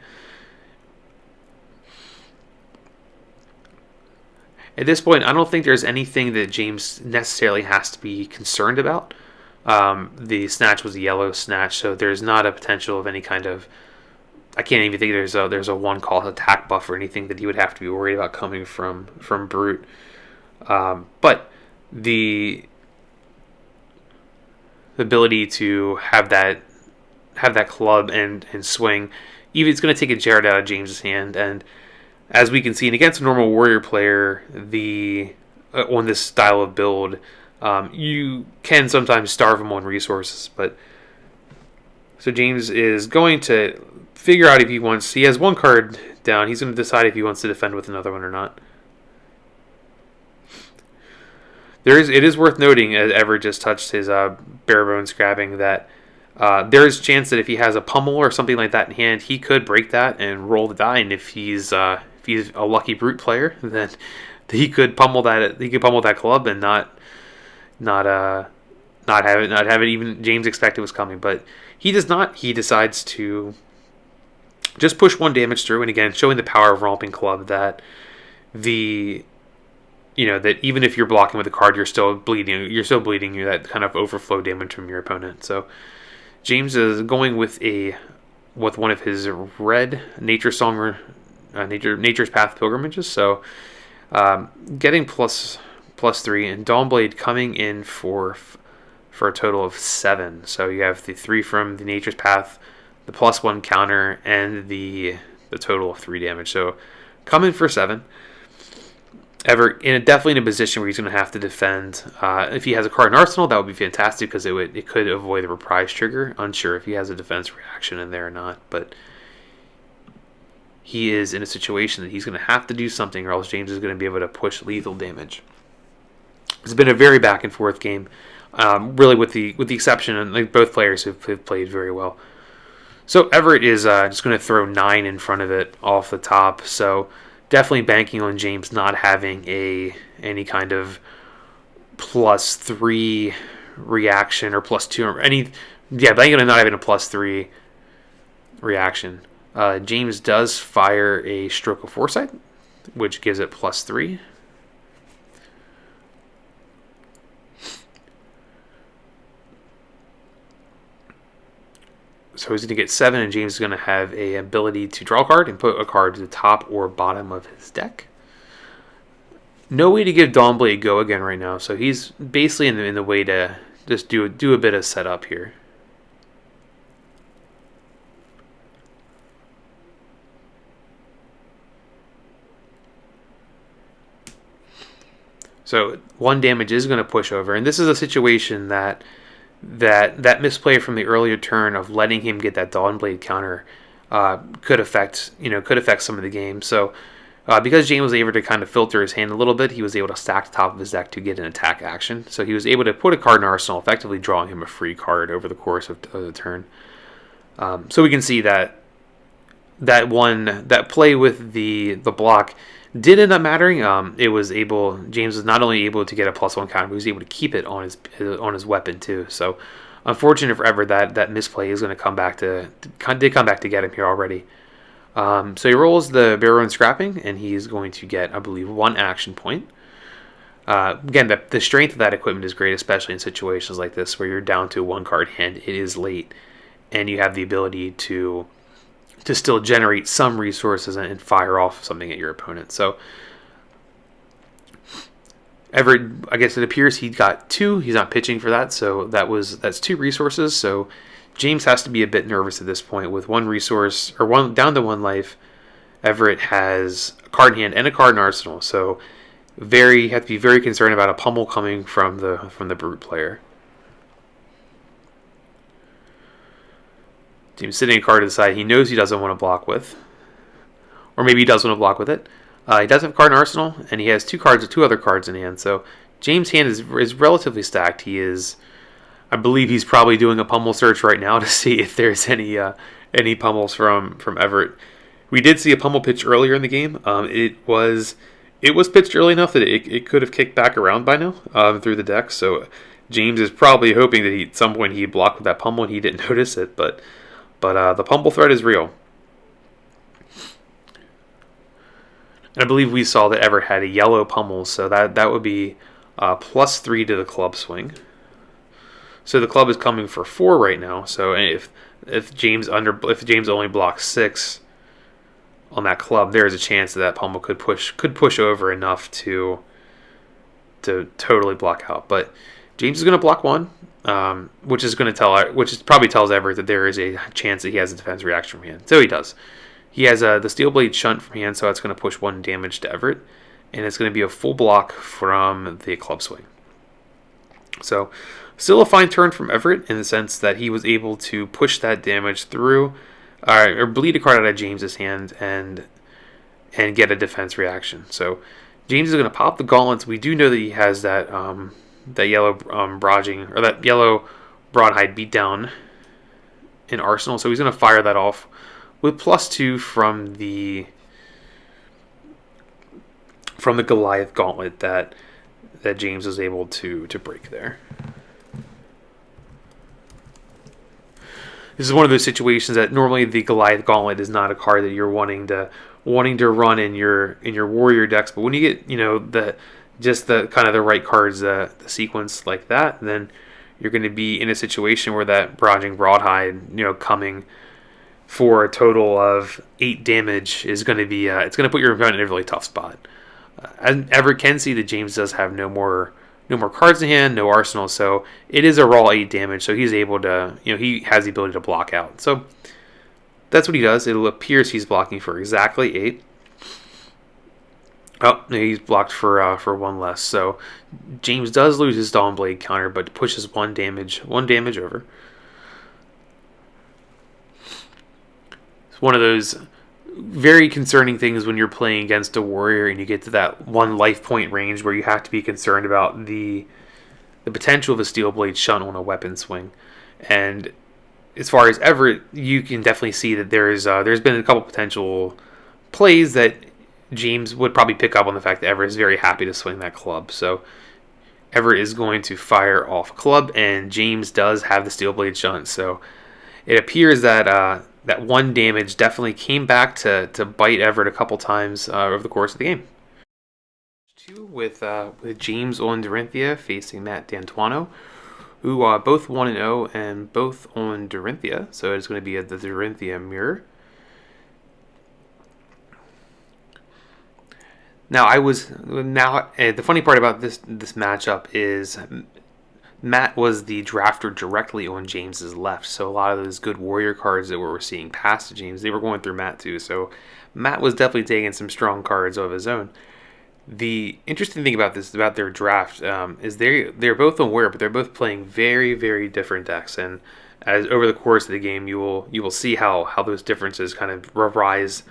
Speaker 1: At this point, I don't think there's anything that James necessarily has to be concerned about. The Snatch was a yellow Snatch, so there's not a potential of any kind of. I can't even think there's a 1-call attack buff or anything that he would have to be worried about coming from Brute. But the ability to have that club and swing, even it's going to take a Jared out of James's hand. And as we can see, and against a normal warrior player, on this style of build, you can sometimes starve him on resources. But so James is going to figure out if he wants. He has 1 card down. He's going to decide if he wants to defend with another one or not. It is worth noting, as Everett just touched his bare bones grabbing, that there is a chance that if he has a pummel or something like that in hand, he could break that and roll the die. And if he's a lucky Brute player, then he could pummel that. He could pummel that club and not have it even James expected was coming. But he does not. He decides to just push 1 damage through, and again showing the power of Romping Club that that even if you're blocking with a card, you're still bleeding. You that kind of overflow damage from your opponent. So James is going with one of his red Nature's Path pilgrimages. So Getting plus 3, and Dawnblade coming in for a total of 7. So you have the 3 from the Nature's Path, the +1 counter, and the total of 3 damage. So coming for 7. Everett definitely in a position where he's going to have to defend. If he has a card in Arsenal, that would be fantastic because it could avoid the reprise trigger. Unsure if he has a defense reaction in there or not, but he is in a situation that he's going to have to do something, or else James is going to be able to push lethal damage. It's been a very back and forth game, really with the exception, and like both players have played very well. So Everett is just going to throw 9 in front of it off the top. So definitely banking on James not having any kind of +3 reaction or +2 or any. Yeah, banking on not having a +3 reaction. James does fire a Stroke of Foresight, which gives it +3. So he's going to get 7, and James is going to have a ability to draw a card and put a card to the top or bottom of his deck. No way to give Dawnblade go again right now, so he's basically in the way to just do a bit of setup here. So 1 damage is going to push over, and this is a situation that misplay from the earlier turn of letting him get that Dawnblade counter could affect some of the game. So because James was able to kind of filter his hand a little bit, he was able to stack the top of his deck to get an attack action. So he was able to put a card in Arsenal, effectively drawing him a free card over the course of the turn. So we can see that play with the block did end up mattering. James was not only able to get a +1 counter, but he was able to keep it on his weapon too. So unfortunate for Everett that misplay is going to come back to get him here already. So he rolls the Barrow and Scrapping, and he's going to get, I believe, 1 action point. Again, the strength of that equipment is great, especially in situations like this where you're down to a 1-card hand. It is late, and you have the ability to still generate some resources and fire off something at your opponent. So Everett, I guess it appears he got 2. He's not pitching for that, so that's 2 resources. So James has to be a bit nervous at this point with 1 resource, or down to 1 life. Everett has a card in hand and a card in Arsenal, so have to be very concerned about a pummel coming from the Brute player. James sitting a card to the side he knows he doesn't want to block with. Or maybe he does want to block with it. He does have a card in Arsenal, and he has 2 other cards in hand. So James' hand is relatively stacked. I believe he's probably doing a pummel search right now to see if there's any pummels from Everett. We did see a pummel pitch earlier in the game. It was pitched early enough that it could have kicked back around by now through the deck. So James is probably hoping that at some point he blocked with that pummel and he didn't notice it, but the pummel threat is real. And I believe we saw that Everett had a yellow pummel, so that would be +3 to the club swing. So the club is coming for 4 right now. So if James only blocks 6 on that club, there is a chance that pummel could push over enough to totally block out. But James is going to block 1. Which probably tells Everett that there is a chance that he has a defense reaction from hand. So he does. He has the Steel Blade Shunt from hand, so that's going to push 1 damage to Everett, and it's going to be a full block from the club swing. So still a fine turn from Everett in the sense that he was able to push that damage through, or bleed a card out of James's hand and get a defense reaction. So James is going to pop the gauntlets. We do know that he has that yellow brodging, or that yellow broadhide beatdown in Arsenal, so he's going to fire that off with +2 from the Goliath gauntlet that James was able to break there. This is one of those situations that normally the Goliath gauntlet is not a card that you're wanting to run in your warrior decks, but when you get the kind of the right cards, the sequence like that, then you're going to be in a situation where that Brodging Broadhide, coming for a total of 8 damage is going to be it's going to put your opponent in a really tough spot. And Everett can see that James does have no more cards in hand, no arsenal, so it is a raw 8 damage, so he's able to, he has the ability to block out. So that's what he does. It appears he's blocking for exactly 8. Oh, he's blocked for 1 less. So James does lose his Dawnblade counter, but pushes 1 damage over. It's one of those very concerning things when you're playing against a warrior and you get to that 1 life point range where you have to be concerned about the potential of a Steel Blade Shunt on a weapon swing. And as far as Everett, you can definitely see that there's been a couple potential plays that James would probably pick up on the fact that Everett is very happy to swing that club. So Everett is going to fire off club, and James does have the Steel Blade Shunt. So it appears that that 1 damage definitely came back to bite Everett a couple times over the course of the game. 2 with James on Dorinthia facing Matt D'Antuono, who both 1-0 and both on Dorinthia. So it's going to be the Dorinthia mirror. Now the funny part about this matchup is Matt was the drafter directly on James's left, so a lot of those good warrior cards that we were seeing past to James, they were going through Matt too. So Matt was definitely taking some strong cards of his own. The interesting thing about their draft, is they're both on warrior, but they're both playing very, very different decks. And as over the course of the game, you will see how those differences kind of rise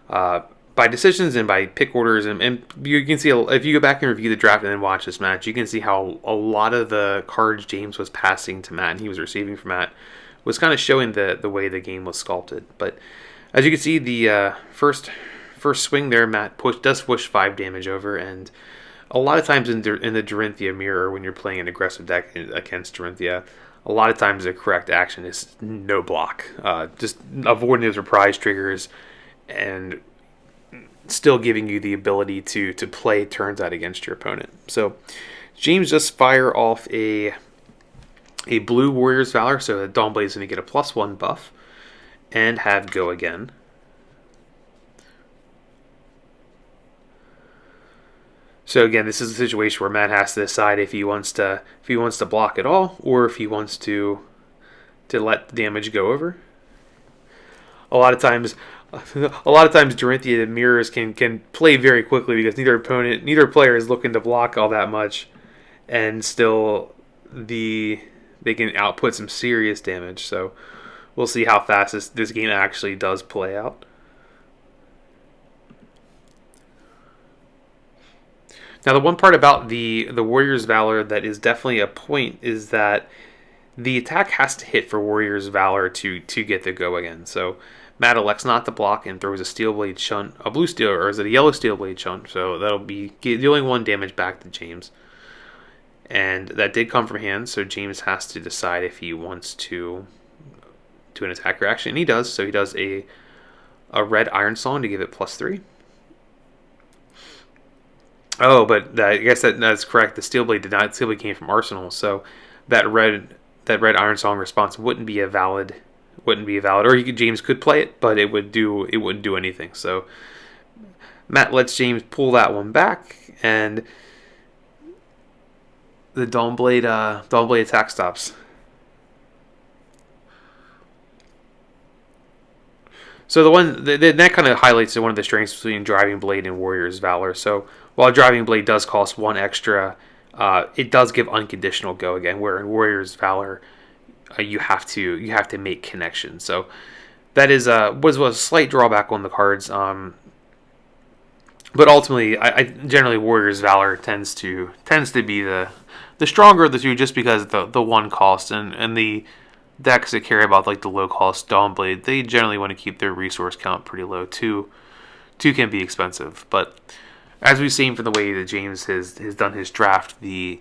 Speaker 1: by decisions and by pick orders. And you can see, if you go back and review the draft and then watch this match, you can see how a lot of the cards James was passing to Matt and he was receiving from Matt was kind of showing the way the game was sculpted. But as you can see, the first swing there, Matt does push 5 damage over, and a lot of times in the Dorinthia mirror, when you're playing an aggressive deck against Dorinthia, a lot of times the correct action is no block, just avoiding those reprise triggers and still giving you the ability to play turns out against your opponent. So James just fire off a blue Warrior's Valor, so the Dawnblade is going to get a +1 buff and have go again. So again, this is a situation where Matt has to decide if he wants to block at all, or if he wants to let the damage go over. A lot of times Dorinthia mirrors can play very quickly because neither player is looking to block all that much, and still they can output some serious damage. So we'll see how fast this game actually does play out. Now, the one part about the Warrior's Valor that is definitely a point is that the attack has to hit for Warrior's Valor to get the go again. So Matt elects not to block and throws a Steel Blade Shunt, a blue steel, or is it a yellow Steel Blade Shunt? So that'll be dealing 1 damage back to James. And that did come from hand, so James has to decide if he wants to do an attack reaction. And he does, so he does a red Iron Song to give it +3. Oh, but I guess that's correct. The Steel Blade came from Arsenal, so that red Iron Song response wouldn't be valid. Or James could play it, but it wouldn't do anything. So Matt lets James pull that one back, and the Dawnblade attack stops. So that kind of highlights one of the strengths between Driving Blade and Warrior's Valor. So while Driving Blade does cost 1 extra, it does give unconditional go again. Where in Warrior's Valor, you have to make connections. So that was a slight drawback on the cards. But ultimately, I generally Warrior's Valor tends to be the stronger of the two, just because the 1 cost and the decks that care about like the low cost Dawnblade, they generally want to keep their resource count pretty low. 2 can be expensive, but as we've seen from the way that James has done his draft, the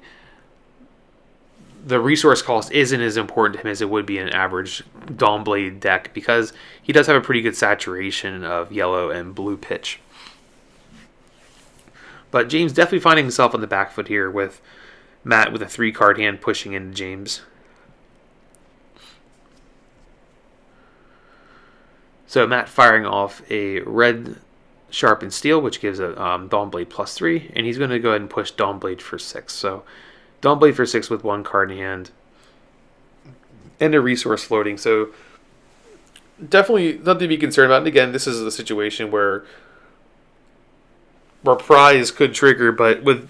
Speaker 1: resource cost isn't as important to him as it would be in an average Dawnblade deck, because he does have a pretty good saturation of yellow and blue pitch. But James definitely finding himself on the back foot here with Matt with a 3-card hand pushing into James. So Matt firing off a red Sharpened Steel, which gives a Dawnblade +3, and he's going to go ahead and push Dawnblade for 6. So Dawnblade for 6 with 1 card in hand and a resource floating. So definitely nothing to be concerned about. And again, this is a situation where Prize could trigger, but with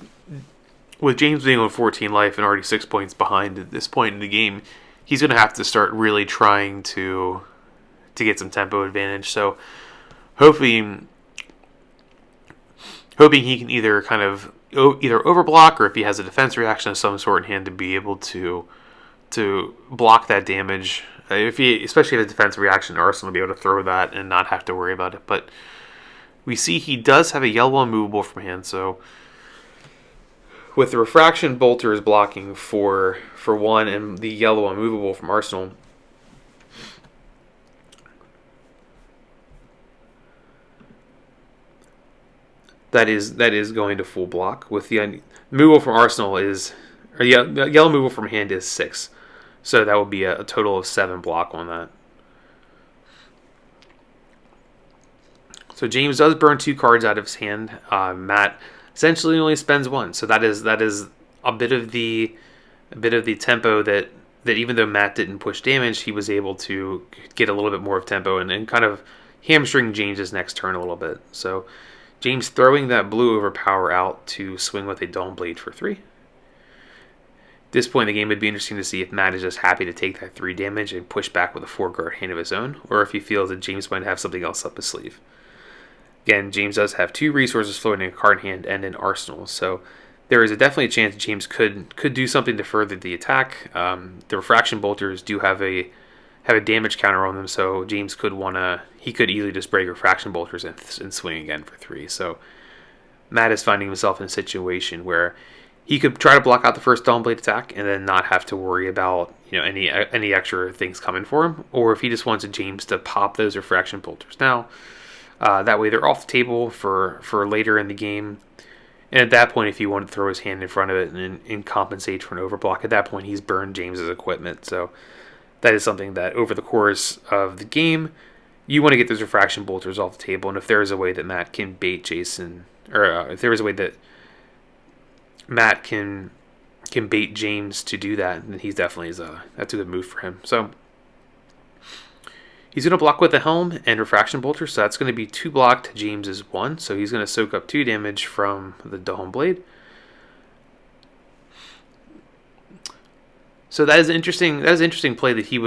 Speaker 1: James being on 14 life and already 6 points behind at this point in the game, he's going to have to start really trying to get some tempo advantage. So hoping he can either overblock, or if he has a defense reaction of some sort in hand, to be able to block that damage. Especially if he has a defensive reaction, Arsenal will be able to throw that and not have to worry about it. But we see he does have a yellow unmovable from hand, so with the Refraction Bolters blocking for 1 and the yellow unmovable from Arsenal, that is going to full block. With the movable from Arsenal the yellow movable from hand is 6. So that would be a total of 7 block on that. So James does burn 2 cards out of his hand. Matt essentially only spends 1. So that is a bit of the tempo that even though Matt didn't push damage, he was able to get a little bit more of tempo and kind of hamstring James's next turn a little bit. So James throwing that blue overpower out to swing with a Dawnblade for 3. At this point in the game, it'd be interesting to see if Matt is just happy to take that 3 damage and push back with a 4-card hand of his own, or if he feels that James might have something else up his sleeve. Again, James does have 2 resources floating, a card in hand and an arsenal, so there is definitely a chance James could do something to further the attack. The Refraction Bolters do have a damage counter on them, so James could easily just break Refraction Bolters and swing again for 3. So Matt is finding himself in a situation where he could try to block out the first Dawnblade attack and then not have to worry about any extra things coming for him, or if he just wants James to pop those Refraction Bolters now. That way they're off the table for later in the game. And at that point, if he wanted to throw his hand in front of it and compensate for an overblock, at that point he's burned James's equipment. So that is something that over the course of the game, you want to get those Refraction Bolters off the table. And if there is a way that Matt can bait Jason, or if there is a way that Matt can bait James to do that, then he's definitely that's a good move for him. So he's going to block with the Helm and Refraction Bolter, so that's going to be 2 block to James's 1. So he's going to soak up 2 damage from the Dawnblade. So that is interesting. That is an interesting play that he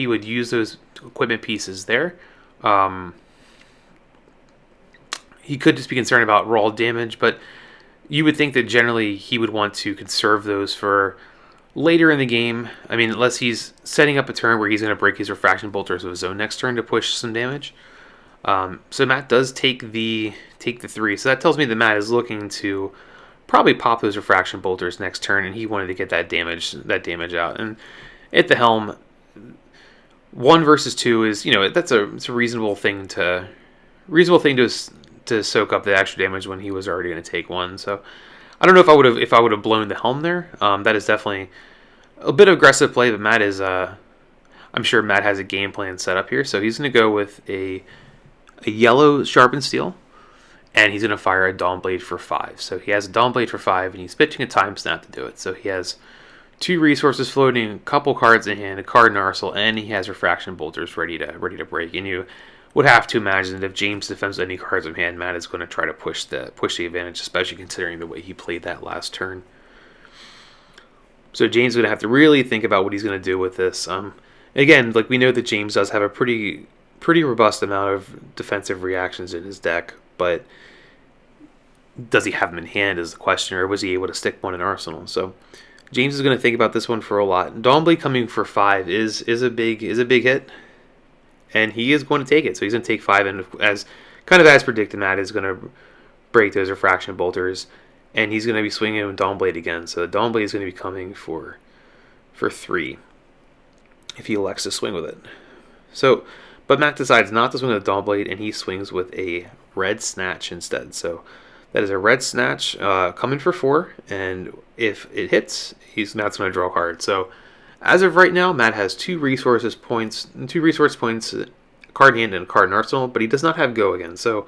Speaker 1: would use those equipment pieces there. He could just be concerned about raw damage, but you would think that generally he would want to conserve those for later in the game. I mean, unless he's setting up a turn where he's going to break his Refraction Bolters with his own next turn to push some damage. So Matt does take the 3. So that tells me that Matt is looking to probably pop those Refraction Bolters next turn, and he wanted to get that damage out. And at the Helm, 1 versus 2 is it's a reasonable thing to soak up the extra damage when he was already going to take 1. So I don't know if I would have blown the Helm there. That is definitely a bit of aggressive play, but Matt is I'm sure Matt has a game plan set up here. So he's going to go with a yellow Sharpened Steel, and he's going to fire a Dawnblade for 5. So he has a Dawnblade for 5, and he's pitching a Time Snap to do it. So he has 2 resources floating, a couple cards in hand, a card in arsenal, and he has Refraction Bolters ready to break. And you would have to imagine that if James defends any cards in hand, Matt is going to try to push the advantage, especially considering the way he played that last turn. So James is going to have to really think about what he's going to do with this. Again, like we know that James does have a pretty robust amount of defensive reactions in his deck, but does he have them in hand is the question, or was he able to stick 1 in arsenal? So James is going to think about this one for a lot. Dawnblade coming for 5 is a big hit, and he is going to take it. So he's going to take 5, and as predicted, Matt is going to break those Refraction Bolters, and he's going to be swinging with Dawnblade again. So the Dawnblade is going to be coming for 3 if he elects to swing with it. So, but Matt decides not to swing with Dawnblade, and he swings with a Red Snatch instead. So that is a Red Snatch coming for 4, and if it hits, Matt's going to draw a card. So as of right now, Matt has 2 resource points, a card in hand and a card in arsenal, but he does not have Go again. So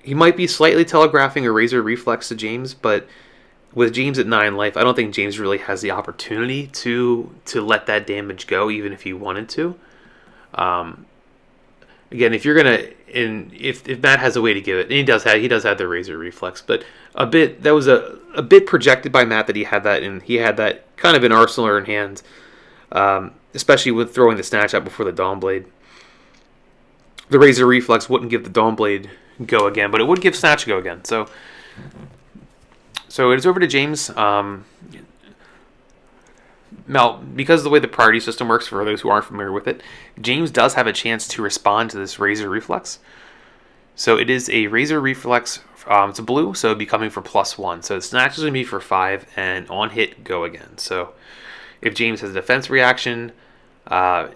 Speaker 1: he might be slightly telegraphing a Razor Reflex to James, but with James at 9 life, I don't think James really has the opportunity to let that damage go, even if he wanted to. Again, if you're gonna, and if Matt has a way to give it, and he does have the Razor Reflex, but that was a bit projected by Matt that he had that, and he had that kind of in arsenal or in hand, especially with throwing the snatch out before the Dawnblade. The Razor Reflex wouldn't give the Dawnblade go again, but it would give snatch go again. So it is over to James. Now, because of the way the priority system works, for those who aren't familiar with it, James does have a chance to respond to this Razor Reflex. So it is a Razor Reflex. It's a blue, so it'd be coming for +1. So the snatch is going to be for 5, and on hit, go again. So if James has a defense reaction that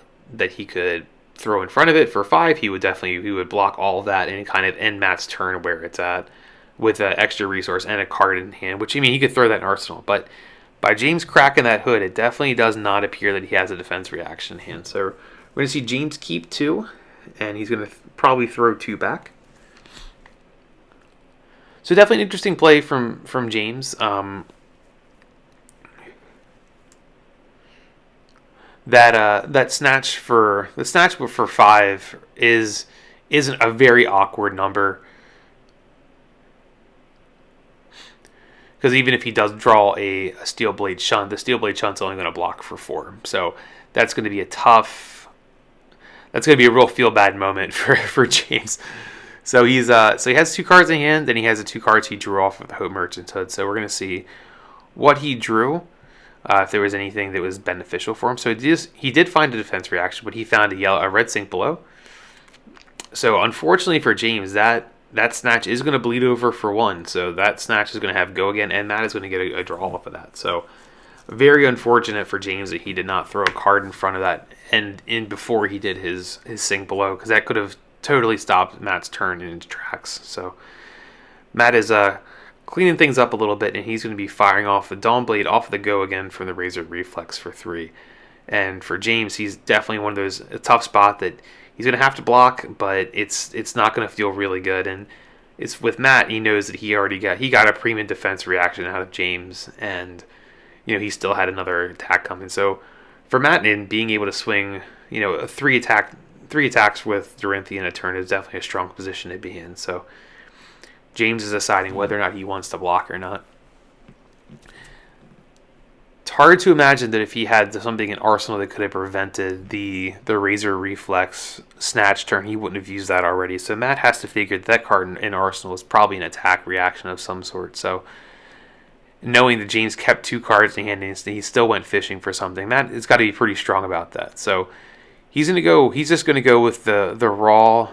Speaker 1: he could throw in front of it for 5, he would block all of that and kind of end Matt's turn where it's at with an extra resource and a card in hand, which, he could throw that in arsenal. But by James cracking that hood, it definitely does not appear that he has a defense reaction in hand. So we're going to see James keep 2, and he's going to probably throw 2 back. So definitely an interesting play from James. That snatch for 5 isn't a very awkward number, because even if he does draw a Steel Blade Shunt, the Steel Blade Shunt's only going to block for 4. So that's going to be a real feel bad moment for James. So he has 2 cards in hand, and he has the 2 cards he drew off of the Hope Merchant's Hood. So we're going to see what he drew, if there was anything that was beneficial for him. So he did find a defense reaction, but he found a red sink below. So unfortunately for James, that snatch is going to bleed over for 1. So that snatch is going to have go again, and Matt is going to get a draw off of that. So very unfortunate for James that he did not throw a card in front of that and in before he did his sink below, because that could have totally stopped Matt's turn in his tracks. So Matt is cleaning things up a little bit, and he's going to be firing off the Dawnblade off of the go again from the Razor Reflex for 3. And for James, he's definitely one of those, a tough spot that he's going to have to block, but it's not going to feel really good. And it's with Matt, he knows that he got a premium defense reaction out of James, and he still had another attack coming. So for Matt, in being able to swing, a 3 attacks with Dorinthia in a turn is definitely a strong position to be in. So James is deciding whether or not he wants to block or not. It's hard to imagine that if he had something in arsenal that could have prevented the Razor Reflex snatch turn, he wouldn't have used that already. So Matt has to figure that card in arsenal is probably an attack reaction of some sort. So knowing that James kept 2 cards in hand and he still went fishing for something, Matt has got to be pretty strong about that. So he's just going to go with the raw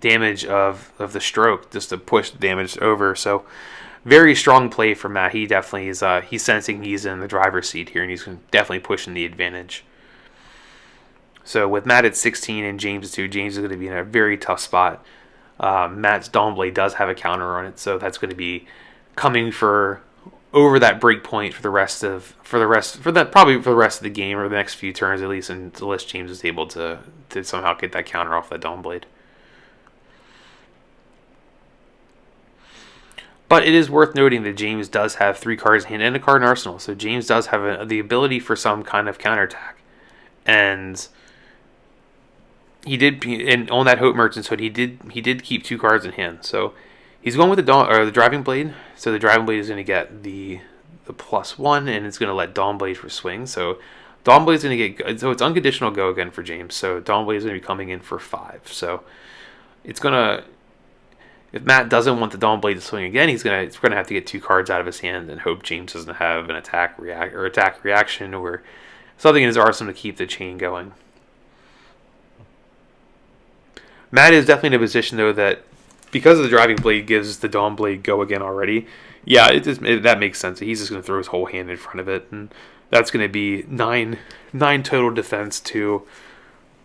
Speaker 1: damage of the stroke just to push the damage over. So very strong play from Matt. He definitely is. He's sensing he's in the driver's seat here, and he's definitely pushing the advantage. So with Matt at 16 and James at 2, James is going to be in a very tough spot. Matt's Dawnblade does have a counter on it, so that's going to be coming for over that break point for the rest of the game, or the next few turns at least, unless James is able to somehow get that counter off that Dawnblade. But it is worth noting that James does have 3 cards in hand and a card in arsenal, so James does have the ability for some kind of counterattack. And he did, and on that Hope Merchant's Hood, he did keep 2 cards in hand. So he's going with the Driving Blade. So the Driving Blade is going to get the +1, and it's going to let Dawnblade for swing. So Dawnblade is going to get, so it's unconditional go again for James. So Dawnblade is going to be coming in for 5. So it's going to, if Matt doesn't want the Dawnblade to swing again, he's going to have to get 2 cards out of his hand and hope James doesn't have an attack reaction or something in his arsenal to keep the chain going. Matt is definitely in a position, though, that because of the Driving Blade gives the Dawnblade go again already, that makes sense. He's just going to throw his whole hand in front of it, and that's going to be 9 total defense to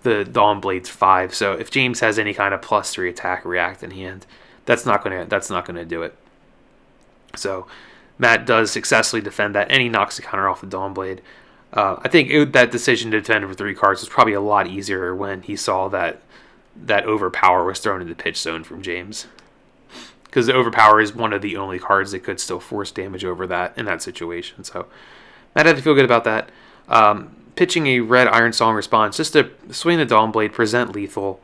Speaker 1: the Dawnblade's 5. So if James has any kind of +3 attack react in hand, that's not going to do it. So Matt does successfully defend that, and he knocks the counter off the Dawnblade. I think that decision to defend for 3 cards was probably a lot easier when he saw that overpower was thrown in the pitch zone from James. because the Overpower is one of the only cards that could still force damage over that in that situation. So Matt had to feel good about that. Pitching a red Iron Song response just to swing the Dawnblade, present lethal.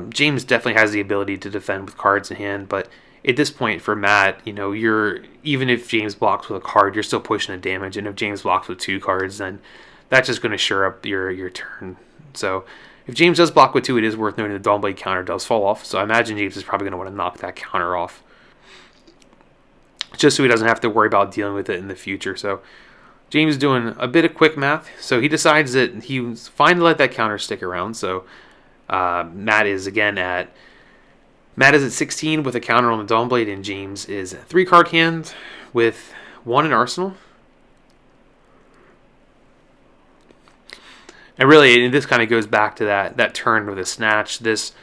Speaker 1: James definitely has the ability to defend with cards in hand, but at this point for Matt, you're even if James blocks with a card, you're still pushing the damage, and if James blocks with 2 cards, then that's just going to shore up your turn. So if James does block with 2, it is worth noting the Dawnblade counter does fall off. So I imagine James is probably going to want to knock that counter off, just so he doesn't have to worry about dealing with it in the future. So James is doing a bit of quick math. So he decides that he's fine to let that counter stick around. So Matt is at 16 with a counter on the Dawnblade, and James is 3-card hand with 1 in arsenal. And really, this kind of goes back to that turn with a snatch. Matt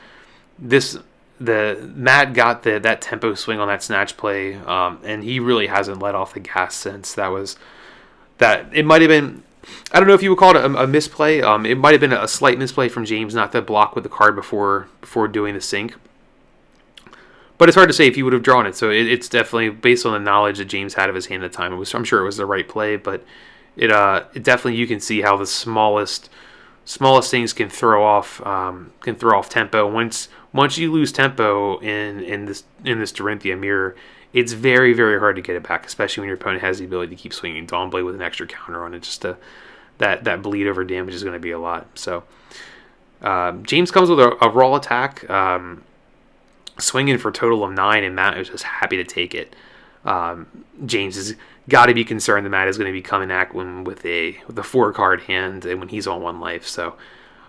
Speaker 1: got that tempo swing on that snatch play, and he really hasn't let off the gas since. It might have been, I don't know if you would call it a misplay. It might have been a slight misplay from James not to block with the card before doing the sync. But it's hard to say if he would have drawn it. So it's definitely based on the knowledge that James had of his hand at the time. I'm sure it was the right play, but it definitely, you can see how the smallest things can throw off tempo. Once you lose tempo in this Dorinthia mirror, it's very, very hard to get it back, especially when your opponent has the ability to keep swinging Dawnblade with an extra counter on it. Just that bleed over damage is going to be a lot. So James comes with a raw attack, swinging for a total of 9, and Matt is just happy to take it. James has got to be concerned that Matt is going to be coming at him with a 4-card hand, and when he's on 1 life. So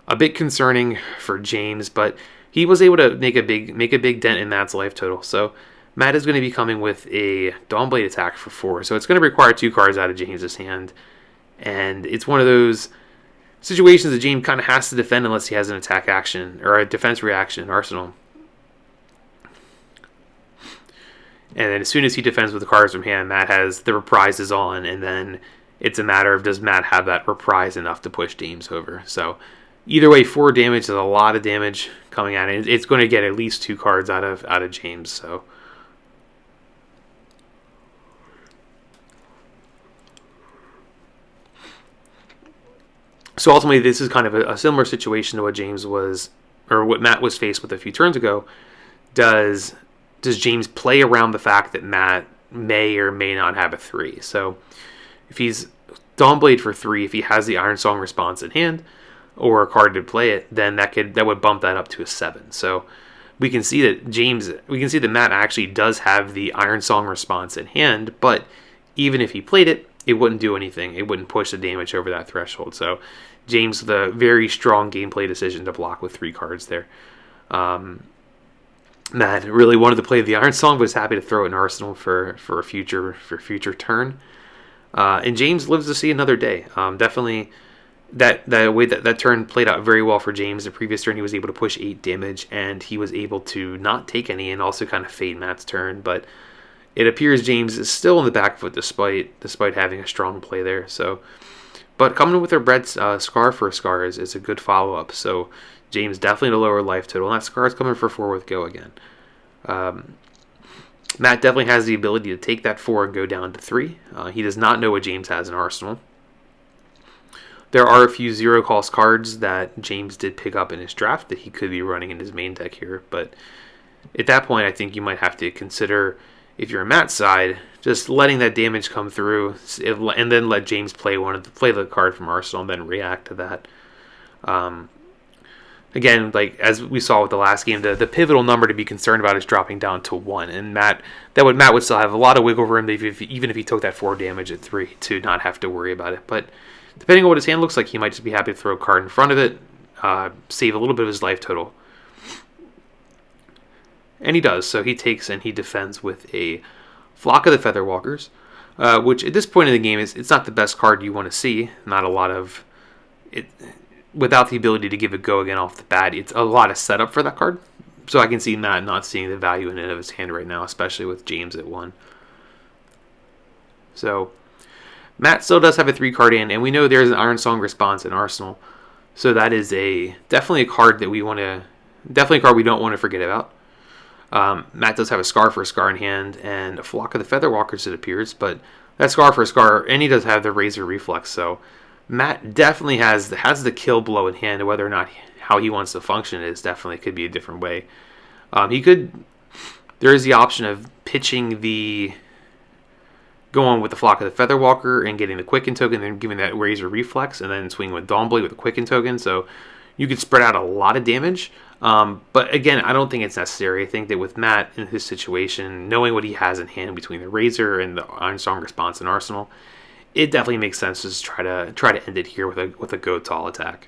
Speaker 1: a bit concerning for James, but he was able to make a big dent in Matt's life total. So Matt is going to be coming with a Dawnblade attack for 4. So it's going to require 2 cards out of James's hand, and it's one of those situations that James kind of has to defend unless he has an attack action or a defense reaction in arsenal. And then as soon as he defends with the cards from hand, Matt has the reprises on, and then it's a matter of, does Matt have that reprise enough to push James over? So either way, 4 damage is a lot of damage coming at it. It's going to get at least 2 cards out of James. So ultimately, this is kind of a similar situation to what James was, or what Matt was faced with a few turns ago. Does James play around the fact that Matt may or may not have a 3? So if he's Dawnblade for 3, if he has the Iron Song response in hand or a card to play it, then that would bump that up to a 7. So we can see that Matt actually does have the Iron Song response in hand, but even if he played it, it wouldn't do anything. It wouldn't push the damage over that threshold. So James with a very strong gameplay decision to block with 3 cards there. Matt really wanted to play the Iron Song, but was happy to throw it in arsenal for a future turn. And James lives to see another day. Definitely that way that turn played out very well for James. The previous turn he was able to push 8 damage, and he was able to not take any and also kind of fade Matt's turn. But it appears James is still in the back foot despite having a strong play there. So, but coming in with a red Scar for a Scar is a good follow-up. So James definitely in a lower life total, and that Scar is coming for 4 with go again. Matt definitely has the ability to take that 4 and go down to 3. He does not know what James has in arsenal. There are a few 0-cost cards that James did pick up in his draft that he could be running in his main deck here, but at that point I think you might have to consider, if you're on Matt's side, just letting that damage come through and then let James play the card from arsenal and then react to that. Again, like as we saw with the last game, the pivotal number to be concerned about is dropping down to 1, and Matt would still have a lot of wiggle room even if he took that 4 damage at 3 to not have to worry about it. But depending on what his hand looks like, he might just be happy to throw a card in front of it, save a little bit of his life total. And he does, so he takes and he defends with a Flock of the Featherwalkers, which at this point in the game it's not the best card you want to see. Not a lot of it. Without the ability to give a go again off the bat, it's a lot of setup for that card. So I can see Matt not seeing the value in it of his hand right now, especially with James at 1. So Matt still does have a 3-card hand, and we know there's an Iron Song response in arsenal. So that is definitely a card that we don't want to forget about. Matt does have a Scar for a Scar in hand and a Flock of the Featherwalkers, it appears, but that Scar for a Scar, and he does have the Razor Reflex, so Matt definitely has the kill blow in hand. Whether or not how he wants to function is definitely could be a different way. There is the option of pitching going with the Flock of the Featherwalker and getting the Quicken token, then giving that Razor Reflex, and then swinging with Dawnblade with the Quicken token. So you could spread out a lot of damage. But again, I don't think it's necessary. I think that with Matt in his situation, knowing what he has in hand between the Razor and the Ironsong Response and Arsenal, it definitely makes sense to just try to end it here with a Go Tall attack.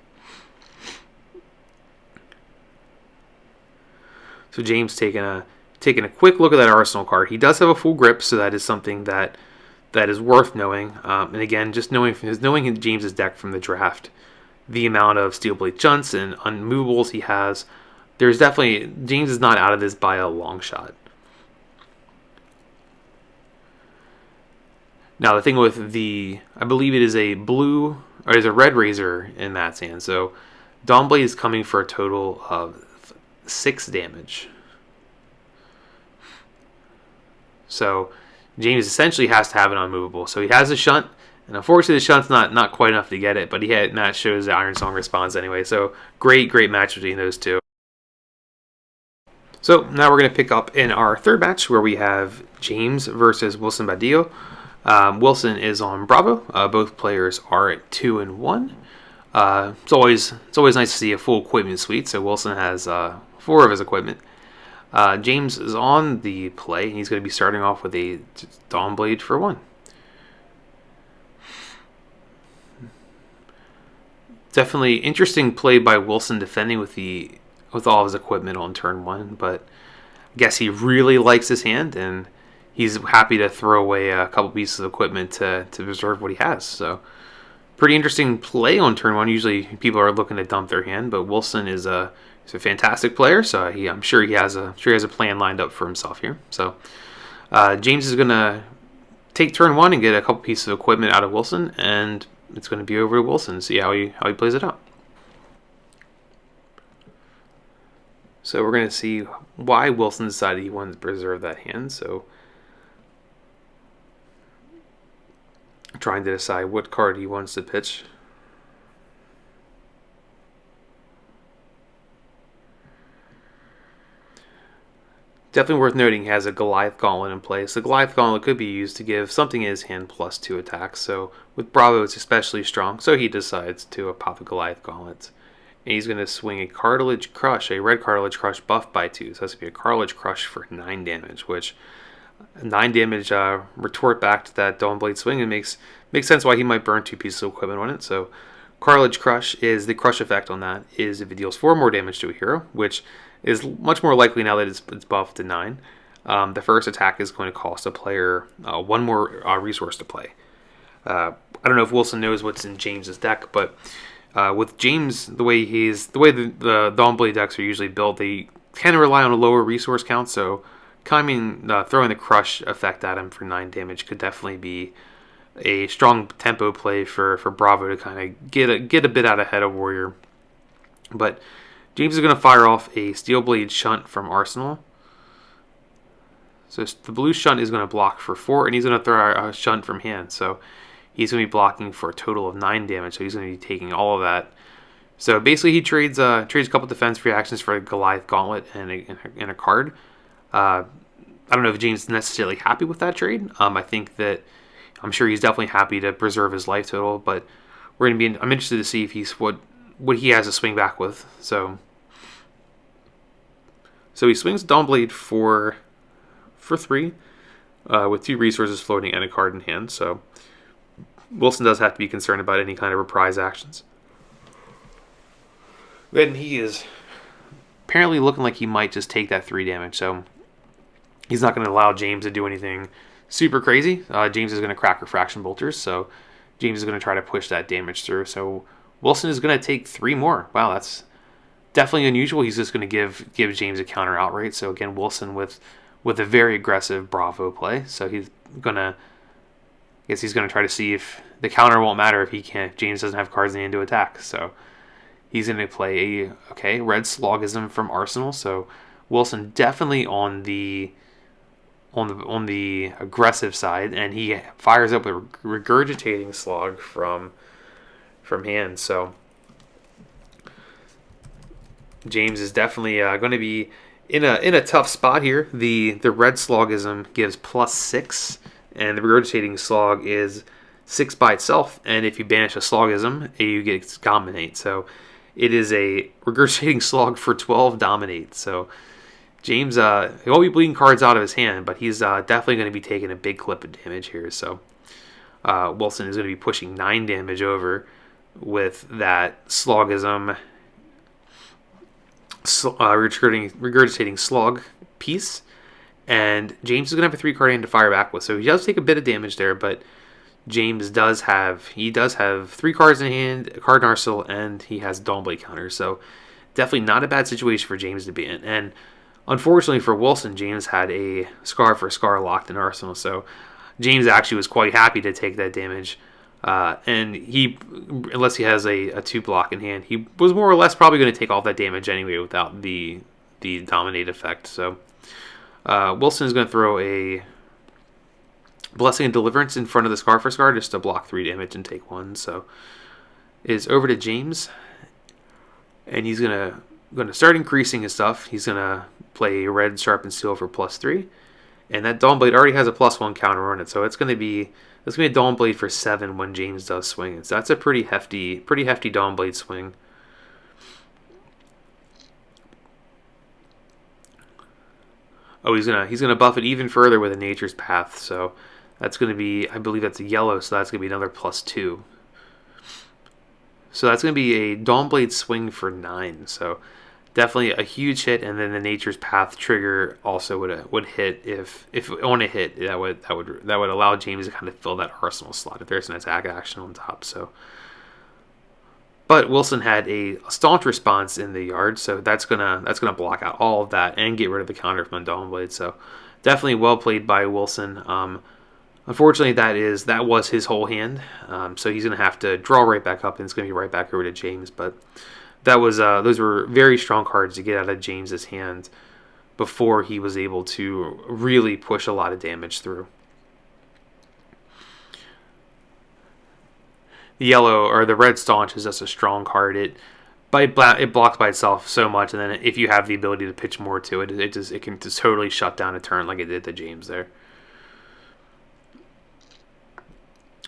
Speaker 1: So James taking a quick look at that Arsenal card. He does have a full grip, so that is something that is worth knowing. And again, just knowing James's deck from the draft, the amount of Steel Blade Shunts and unmovables he has, there's definitely James is not out of this by a long shot. Now the thing with I believe it is a blue or is a red Razor in Matt's hand. So Dawnblade is coming for a total of 6 damage. So James essentially has to have an unmovable. So he has a shunt, and unfortunately the shunt's not quite enough to get it, but Matt shows the Ironsong Response anyway. So great match between those two. So now we're going to pick up in our third match where we have James versus Wilson Badillo. Wilson is on Bravo. Both players are at 2-1. It's always nice to see a full equipment suite. So Wilson has 4 of his equipment. James is on the play, and he's going to be starting off with a Dawnblade for 1. Definitely interesting play by Wilson defending with all of his equipment on turn 1, but I guess he really likes his hand, and he's happy to throw away a couple pieces of equipment to preserve what he has. So pretty interesting play on turn 1. Usually people are looking to dump their hand, but Wilson is a fantastic player, so I'm sure he has a plan lined up for himself here. So James is going to take turn 1 and get a couple pieces of equipment out of Wilson, and it's going to be over to Wilson to see how he plays it out. So we're going to see why Wilson decided he wanted to preserve that hand. So trying to decide what card he wants to pitch. Definitely worth noting he has a Goliath Gauntlet in place. The Goliath Gauntlet could be used to give something in his hand +2 attacks. So with Bravo, it's especially strong. So he decides to pop a Goliath Gauntlet. And he's going to swing a Cartilage Crush, a red Cartilage Crush buffed by 2. So that's going to be a Cartilage Crush for 9 damage, which 9 damage retort back to that Dawnblade swing, and makes sense why he might burn 2 pieces of equipment on it. So Cartilage Crush is the crush effect on that is if it deals 4 more damage to a hero, which is much more likely now that it's buffed to 9. The first attack is going to cost a player 1 more resource to play. I don't know if Wilson knows what's in James's deck, but with James, the way the Dawnblade decks are usually built, they kind of rely on a lower resource count. So throwing the crush effect at him for 9 damage could definitely be a strong tempo play for Bravo to kind of get a bit out ahead of Warrior. But James is going to fire off a Steel Blade Shunt from Arsenal. So the blue Shunt is going to block for 4, and he's going to throw a Shunt from hand. So he's going to be blocking for a total of 9 damage. So he's going to be taking all of that. So basically, he trades a couple defense reactions for a Goliath Gauntlet and a card. I don't know if James is necessarily happy with that trade. I'm sure he's definitely happy to preserve his life total, but I'm interested to see if he's what he has to swing back with. So he swings Dawnblade for 3, with 2 resources floating and a card in hand. So Wilson does have to be concerned about any kind of reprise actions. Then he is apparently looking like he might just take that 3 damage. So he's not going to allow James to do anything super crazy. James is going to crack Refraction Bolters, so James is going to try to push that damage through. So Wilson is going to take 3 more. Wow, that's definitely unusual. He's just going to give James a counter outright. So again, Wilson with a very aggressive Bravo play. So he's going to try to see if the counter won't matter if James doesn't have cards in hand to attack. So he's going to play Red Slogism from Arsenal. So Wilson definitely on the aggressive side, and he fires up a regurgitating slog from hand. So James is definitely going to be in a tough spot here. The red slogism gives +6, and the regurgitating slog is 6 by itself. And if you banish a slogism, you get dominate. So it is a regurgitating slog for 12 dominate. So James, he won't be bleeding cards out of his hand, but he's definitely going to be taking a big clip of damage here. So Wilson is going to be pushing 9 damage over with that slogism, regurgitating slog piece. And James is going to have a 3-card hand to fire back with. So he does take a bit of damage there, but James does have 3 cards in hand, a card in arsenal, and he has Dawnblade counter. So definitely not a bad situation for James to be in. And unfortunately for Wilson, James had a Scar for Scar locked in arsenal, so James actually was quite happy to take that damage. And he, unless he has a 2 block in hand, he was more or less probably going to take all that damage anyway without the dominate effect. So Wilson is going to throw a Blessing and Deliverance in front of the Scar for Scar just to block 3 damage and take 1. So it's over to James, and he's going to start increasing his stuff. He's going to play Red Sharpened Steel for +3, and that Dawnblade already has a +1 counter on it, so it's going to be a Dawnblade for 7 when James does swing it. So that's a pretty hefty Dawnblade swing. Oh, he's gonna buff it even further with a Nature's Path. So that's going to be, I believe that's a yellow, so that's going to be another +2. So that's going to be a Dawnblade swing for 9. So definitely a huge hit, and then the Nature's Path trigger also would hit if on a hit. That would allow James to kind of fill that arsenal slot if there's an attack action on top. So, but Wilson had a staunch response in the yard, so that's gonna block out all of that and get rid of the counter from Dawnblade. So definitely well played by Wilson. Unfortunately, that was his whole hand, so he's going to have to draw right back up, and it's going to be right back over to James. But that was those were very strong cards to get out of James's hand before he was able to really push a lot of damage through. The yellow or the red staunch is just a strong card. It blocks by itself so much, and then if you have the ability to pitch more to it, it can just totally shut down a turn like it did to James there.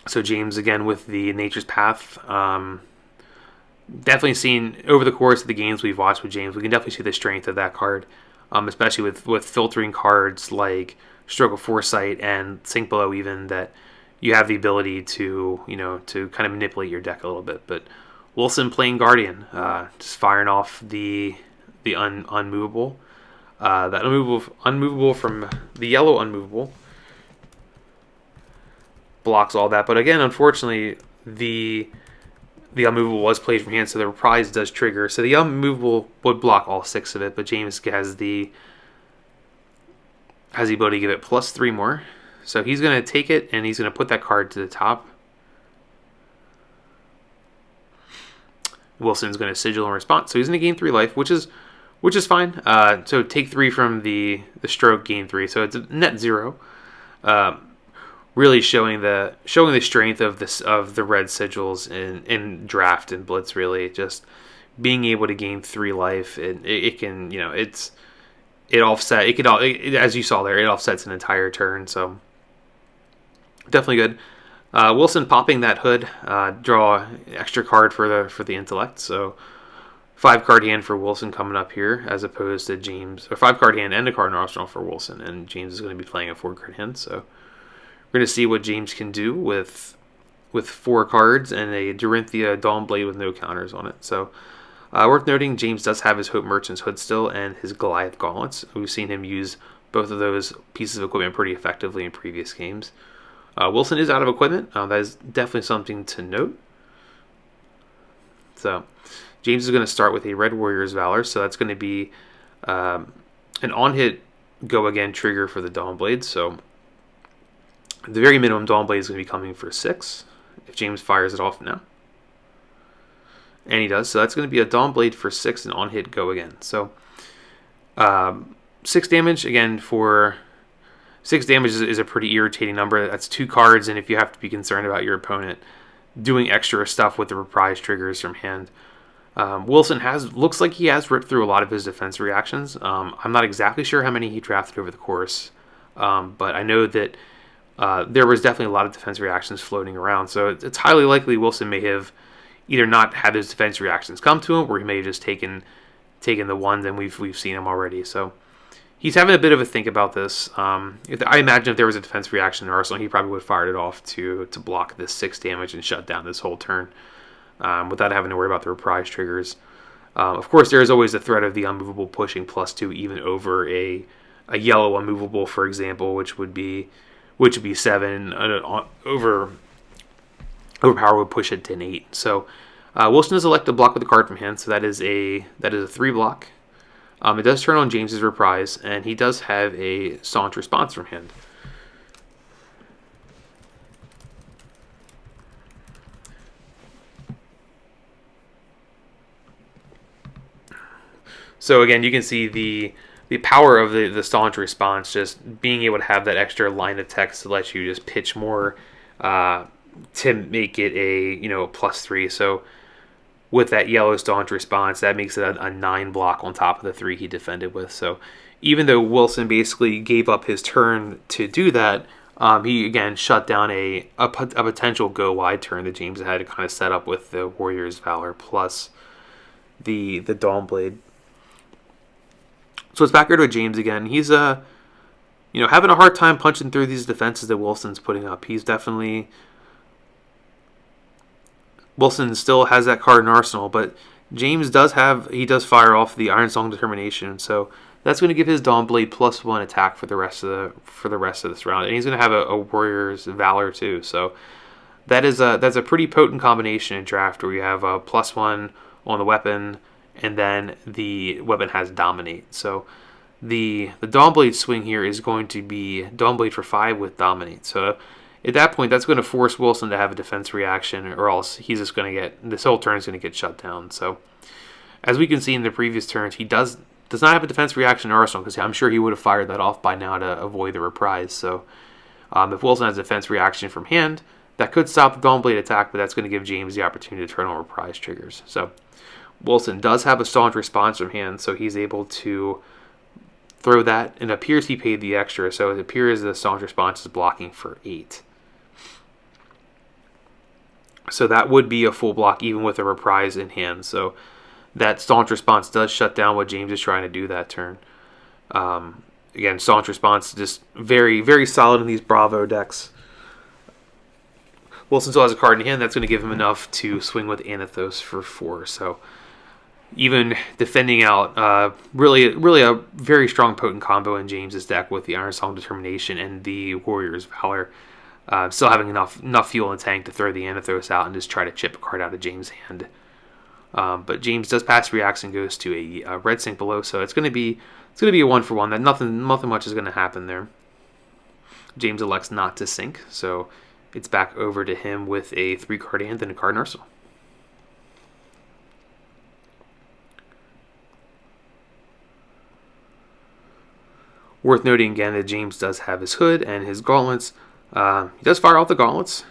Speaker 1: So James, again, with the Nature's Path, definitely seen over the course of the games we've watched with James, we can definitely see the strength of that card, especially with filtering cards like Stroke of Foresight and Sink Below even, that you have the ability to kind of manipulate your deck a little bit. But Wilson playing Guardian, just firing off the unmovable, that unmovable from the yellow unmovable. Blocks all that, but again, unfortunately, the unmovable was played from hand, so the reprise does trigger. So the unmovable would block all 6 of it, but James has the ability to give it +3 more. So he's going to take it, and he's going to put that card to the top. Wilson's going to sigil in response, so he's going to gain 3 life, which is fine. So take 3 from the stroke, gain 3, so it's a net 0. Really showing the strength of the red sigils in draft and blitz. Really, just being able to gain 3 life. It can as you saw there, it offsets an entire turn. So definitely good. Wilson popping that hood, draw an extra card for the intellect. So 5-card hand for Wilson coming up here, as opposed to James, or 5-card hand and a card in arsenal for Wilson, and James is going to be playing a 4-card hand. So we're going to see what James can do with 4 cards and a Dorinthia Dawnblade with no counters on it. So worth noting, James does have his Hope Merchant's Hood still and his Goliath Gauntlets. We've seen him use both of those pieces of equipment pretty effectively in previous games. Wilson is out of equipment. That is definitely something to note. So James is going to start with a Red Warrior's Valor. So that's going to be an on-hit go again trigger for the Dawnblade. So the very minimum, Dawnblade is going to be coming for 6 if James fires it off now. And he does. So that's going to be a Dawnblade for 6 and on hit go again. So 6 damage, again, for 6 damage is a pretty irritating number. That's 2 cards, and if you have to be concerned about your opponent doing extra stuff with the reprise triggers from hand. Wilson looks like he has ripped through a lot of his defense reactions. I'm not exactly sure how many he drafted over the course, but I know that there was definitely a lot of defense reactions floating around. So it's highly likely Wilson may have either not had those defense reactions come to him, or he may have just taken the ones, and we've seen him already. So he's having a bit of a think about this. I imagine if there was a defense reaction in Arsenal, he probably would have fired it off to block this 6 damage and shut down this whole turn without having to worry about the reprise triggers. Of course, there is always the threat of the unmovable pushing +2 even over a yellow unmovable, for example, which would be 7. Overpower would push it to an 8. So Wilson has elected to block with a card from hand, so that is a 3 block. It does turn on James's reprise, and he does have a staunch response from hand. So again, you can see the power of the staunch response, just being able to have that extra line of text to let you just pitch more to make it a +3. So with that yellow staunch response, that makes it a 9 block on top of the 3 he defended with. So even though Wilson basically gave up his turn to do that, he again shut down a potential go wide turn that James had to kind of set up with the Warrior's Valor plus the Dawnblade. So it's back here to James again. He's having a hard time punching through these defenses that Wilson's putting up. Wilson still has that card in Arsenal, but James does fire off the Ironsong Determination, so that's going to give his Dawnblade +1 attack for the rest of this round, and he's going to have a Warrior's Valor too. So that's a pretty potent combination in draft where you have a +1 on the weapon, and then the weapon has Dominate. So the Dawnblade swing here is going to be Dawnblade for 5 with Dominate. So at that point, that's going to force Wilson to have a defense reaction, or else he's just going to this whole turn is going to get shut down. So as we can see in the previous turns, he does not have a defense reaction in Arsenal, because I'm sure he would have fired that off by now to avoid the reprise. So if Wilson has a defense reaction from hand, that could stop the Dawnblade attack, but that's going to give James the opportunity to turn on reprise triggers. So Wilson does have a staunch response from hand, so he's able to throw that, and it appears he paid the extra, so it appears the staunch response is blocking for 8. So that would be a full block even with a reprise in hand. So that staunch response does shut down what James is trying to do that turn. Again, staunch response just very, very solid in these Bravo decks. Wilson still has a card in hand that's going to give him enough to swing with Anathos for 4. So even defending out, really a very strong potent combo in James's deck with the Ironsong Determination and the Warrior's Valor. Still having enough fuel in the tank to throw the Anathos out and just try to chip a card out of James' hand. But James does pass reacts and goes to a red sink below, so it's going to be a 1-for-1. That nothing much is going to happen there. James elects not to sink, so it's back over to him with a 3-card hand and a card in Arsenal. Worth noting again that James does have his hood and his gauntlets. He does fire off the gauntlets.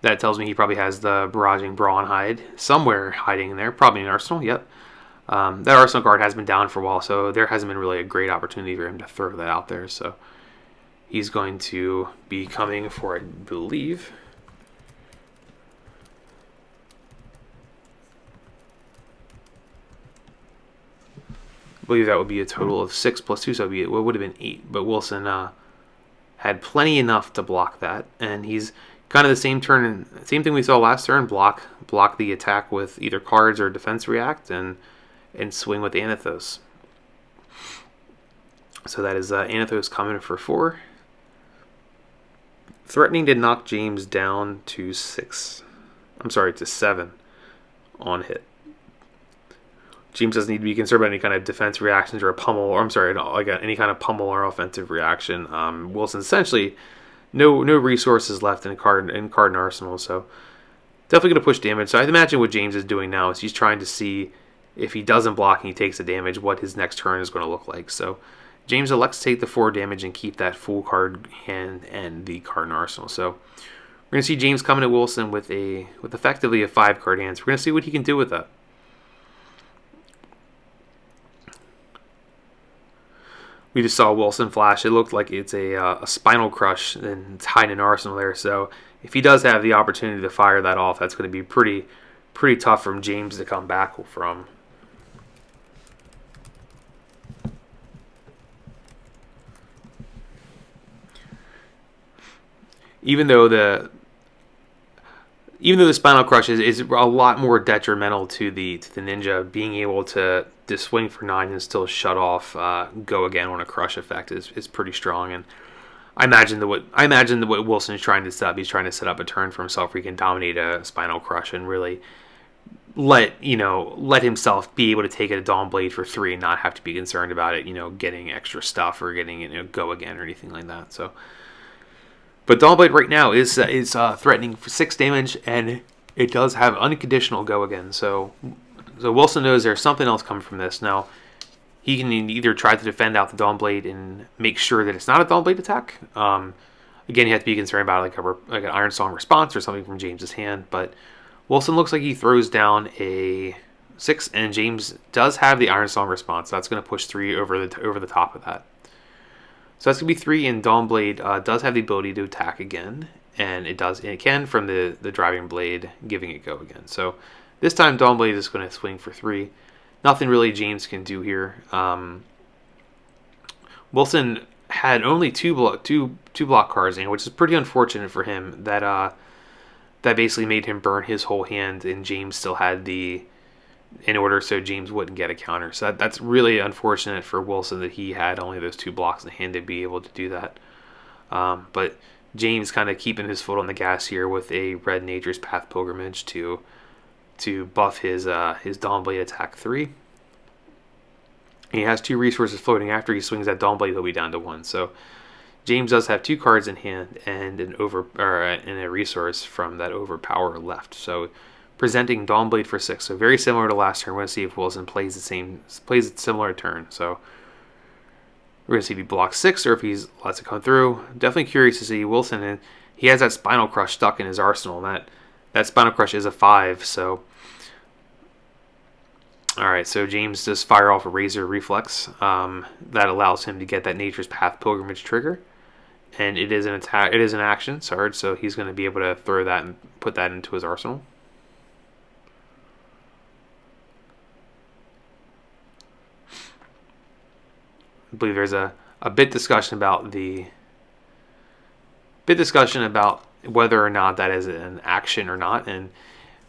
Speaker 1: That tells me he probably has the Barraging Brawn hide somewhere hiding in there. Probably in Arsenal, yep. That Arsenal card has been down for a while, so there hasn't been really a great opportunity for him to throw that out there. So he's going to be coming for, I believe, that would be a total of 6 plus 2, so it would have been 8. But Wilson had plenty enough to block that, and he's kind of the same thing we saw last turn. Block the attack with either cards or defense react, and swing with Anathos. So that is Anathos coming for 4, threatening to knock James down to 7 on hit. James doesn't need to be concerned about any kind of defense reactions or any kind of pummel or offensive reaction. Wilson's essentially no resources left in card and Arsenal, so definitely going to push damage. So I imagine what James is doing now is he's trying to see if he doesn't block and he takes the damage, what his next turn is going to look like. So James elects to take the 4 damage and keep that full card hand and the card in arsenal. So we're going to see James coming to Wilson with effectively a 5 card hand. So we're going to see what he can do with that. We just saw Wilson flash. It looked like it's a Spinal Crush and it's hiding in arsenal there. So if he does have the opportunity to fire that off, that's going to be pretty tough from James to come back from. Even though the Spinal Crush is a lot more detrimental to the ninja, being able to swing for 9 and still shut off go again on a crush effect is pretty strong. And I imagine that what Wilson is trying to set up, he's trying to set up a turn for himself where he can dominate a Spinal Crush and really let himself be able to take a Dawn Blade for 3 and not have to be concerned about it, getting extra stuff or getting go again or anything like that. So. But Dawn Blade right now is threatening for 6 damage, and it does have unconditional go again. So Wilson knows there's something else coming from this. Now, he can either try to defend out the Dawn Blade and make sure that it's not a Dawn Blade attack. Again, you have to be concerned about like an Iron Song response or something from James's hand. But Wilson looks like he throws down a 6, and James does have the Iron Song response. So that's going to push 3 over the top of that. So that's going to be 3, and Dawn Blade does have the ability to attack again, and it can from the Driving Blade, giving it go again. So this time Dawn Blade is going to swing for 3. Nothing really James can do here. Wilson had only two block cards in, which is pretty unfortunate for him. That basically made him burn his whole hand, and James still had in order so James wouldn't get a counter. So that's really unfortunate for Wilson that he had only those 2 blocks in hand to be able to do that. But James kind of keeping his foot on the gas here with a red Nature's Path Pilgrimage to buff his Dawn Blade attack 3. He has 2 resources floating. After he swings that Dawn Blade, he'll be down to 1. So James does have 2 cards in hand and a resource from that Overpower left. So presenting Dawn Blade for 6, so very similar to last turn. We're going to see if Wilson plays a similar turn. So we're going to see if he blocks 6 or if he lets it come through. Definitely curious to see Wilson, and he has that Spinal Crush stuck in his arsenal. That Spinal Crush is a 5, so all right. So James does fire off a Razor Reflex that allows him to get that Nature's Path Pilgrimage trigger, and it is an attack. It is an action surge, so he's going to be able to throw that and put that into his arsenal. I believe there's a bit discussion about whether or not that is an action or not, and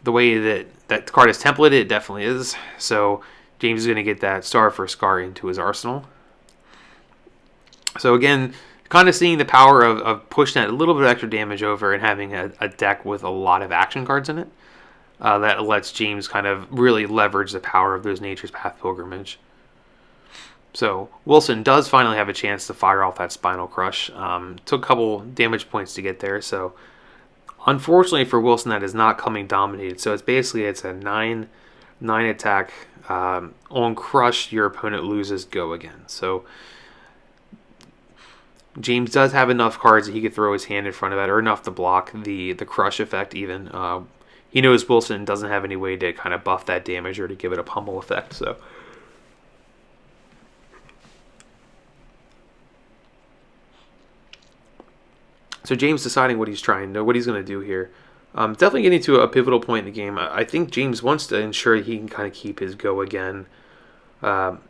Speaker 1: the way that card is templated, it definitely is. So James is going to get that Star for Scar into his arsenal. So again, kind of seeing the power of pushing that a little bit of extra damage over and having a deck with a lot of action cards in it. That lets James kind of really leverage the power of those Nature's Path Pilgrimage. So Wilson does finally have a chance to fire off that Spinal Crush. Took a couple damage points to get there. So unfortunately for Wilson, that is not coming dominated. So it's a 9 attack. On Crush, your opponent loses go again. So James does have enough cards that he could throw his hand in front of it, or enough to block the Crush effect even. He knows Wilson doesn't have any way to kind of buff that damage or to give it a pummel effect. So James deciding what he's going to do here. Definitely getting to a pivotal point in the game. I think James wants to ensure he can kind of keep his go again ability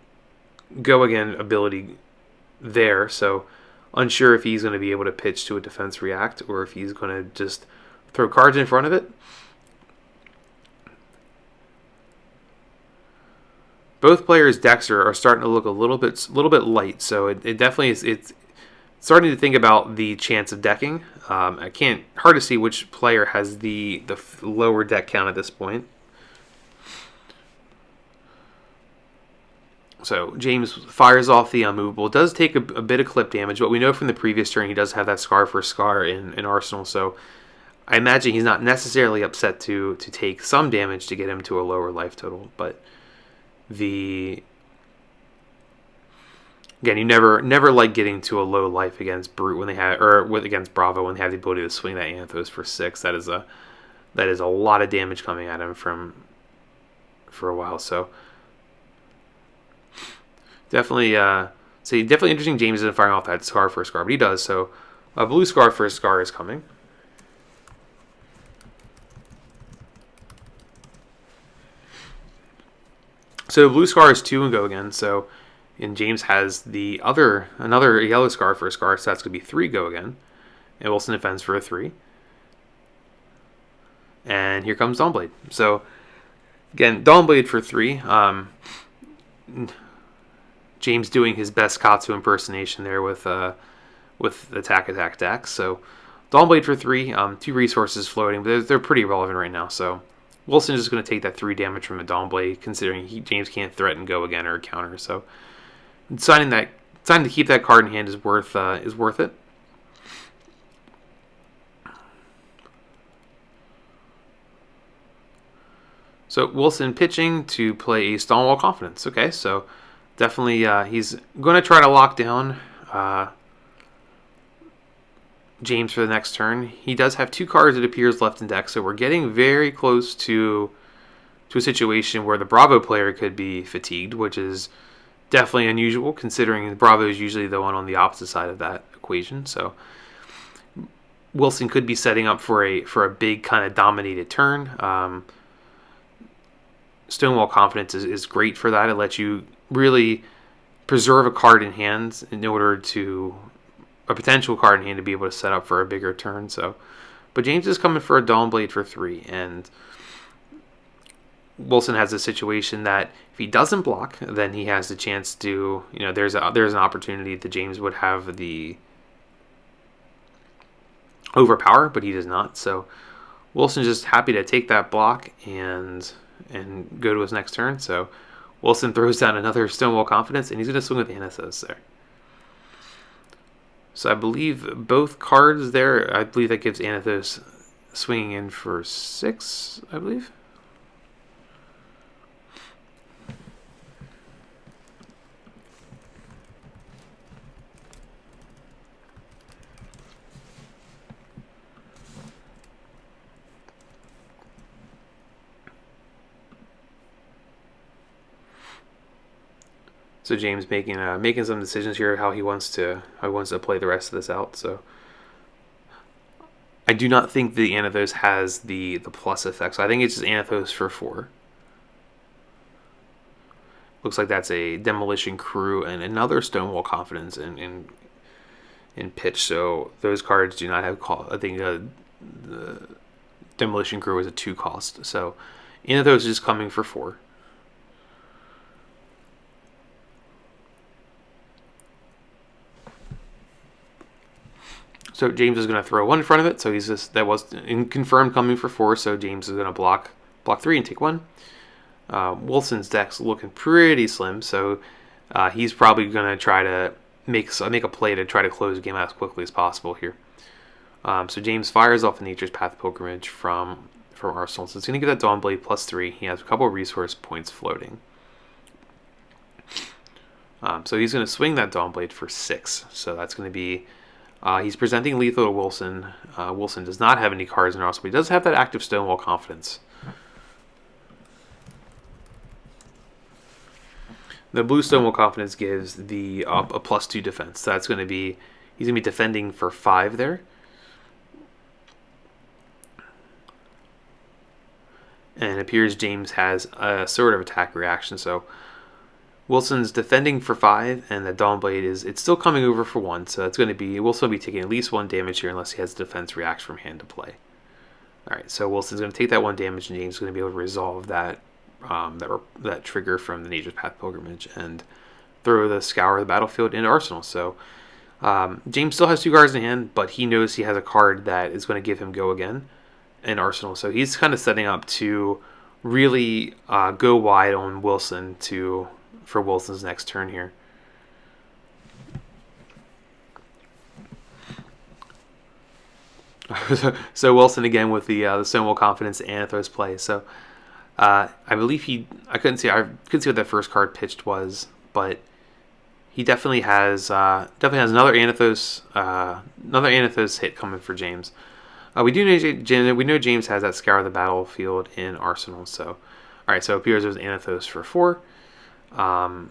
Speaker 1: there. So unsure if he's going to be able to pitch to a defense react or if he's going to just throw cards in front of it. Both players' decks are starting to look a little bit light. So it definitely is. It's starting to think about the chance of decking. Hard to see which player has the lower deck count at this point. So James fires off the unmovable. It does take a bit of clip damage, but we know from the previous turn he does have that Scar for Scar in Arsenal. So I imagine he's not necessarily upset to take some damage to get him to a lower life total. But the again, you never like getting to a low life against Brute when they have against Bravo when they have the ability to swing that Anthos for 6. That is a lot of damage coming at him for a while. So definitely definitely interesting. James isn't firing off that Scar for a Scar, but he does. So a blue Scar for a Scar is coming. So blue Scar is 2 and go again. So and James has another yellow Scar for a Scar, so that's going to be 3 go again. And Wilson defends for a 3. And here comes Dawnblade. So again, Dawnblade for 3. James doing his best Katsu impersonation there with attack. So Dawnblade for 3. 2 resources floating, but they're pretty relevant right now. So Wilson is just going to take that 3 damage from a Dawnblade, considering James can't threaten go again or counter. So deciding to keep that card in hand is worth it. So Wilson pitching to play a Stonewall Confidence. Okay, so definitely he's going to try to lock down James for the next turn. He does have 2 cards, it appears, left in deck, so we're getting very close to a situation where the Bravo player could be fatigued, which is definitely unusual, considering Bravo is usually the one on the opposite side of that equation. So Wilson could be setting up for a big kind of dominated turn. Stonewall Confidence is great for that. It lets you really preserve a card in hand in order to a potential card in hand to be able to set up for a bigger turn. So, but James is coming for a Dawnblade for 3, and Wilson has a situation that if he doesn't block, then he has the chance to, there's an opportunity that James would have the overpower, but he does not. So Wilson's just happy to take that block and go to his next turn. So Wilson throws down another Stonewall Confidence, and he's going to swing with Anathos there. So I believe both cards there, I believe that gives Anathos swinging in for 6, I believe. So James making some decisions here how he wants to play the rest of this out. So I do not think the Anathos has the plus effect. So I think it's just Anathos for 4. Looks like that's a Demolition Crew and another Stonewall Confidence in pitch. So those cards do not have cost. I think the Demolition Crew is a 2 cost. So Anathos is just coming for 4. So James is going to throw 1 in front of it. So that was confirmed coming for 4. So James is going to block 3 and take 1. Wilson's deck's looking pretty slim. So he's probably going to try to make a play to try to close the game out as quickly as possible here. So James fires off the Nature's Path Pilgrimage from Arsenal. So it's going to give that Dawnblade plus 3. He has a couple of resource points floating. So he's going to swing that Dawnblade for 6. So that's going to be... he's presenting lethal to Wilson. Wilson does not have any cards in Arsenal, but he does have that active Stonewall Confidence. The blue Stonewall Confidence gives the a plus 2 defense. So that's going to be... He's going to be defending for 5 there. And it appears James has a sort of attack reaction. So Wilson's defending for 5, and the Dawnblade it's still coming over for 1. So it's going to be... We'll still be taking at least 1 damage here unless he has defense reacts from hand to play. Alright, so Wilson's going to take that 1 damage, and James is going to be able to resolve that trigger from the Nature's Path Pilgrimage and throw the Scour of the Battlefield into Arsenal. So James still has 2 cards in hand, but he knows he has a card that is going to give him go again in Arsenal. So he's kind of setting up to really go wide on Wilson for Wilson's next turn here. So Wilson again with the Stonewall Confidence Anathos play. So I believe I couldn't see what that first card pitched was, but he definitely has another Anothos hit coming for James. We know James has that Scour the Battlefield in Arsenal. So, all right. So it appears there's Anothos for 4. All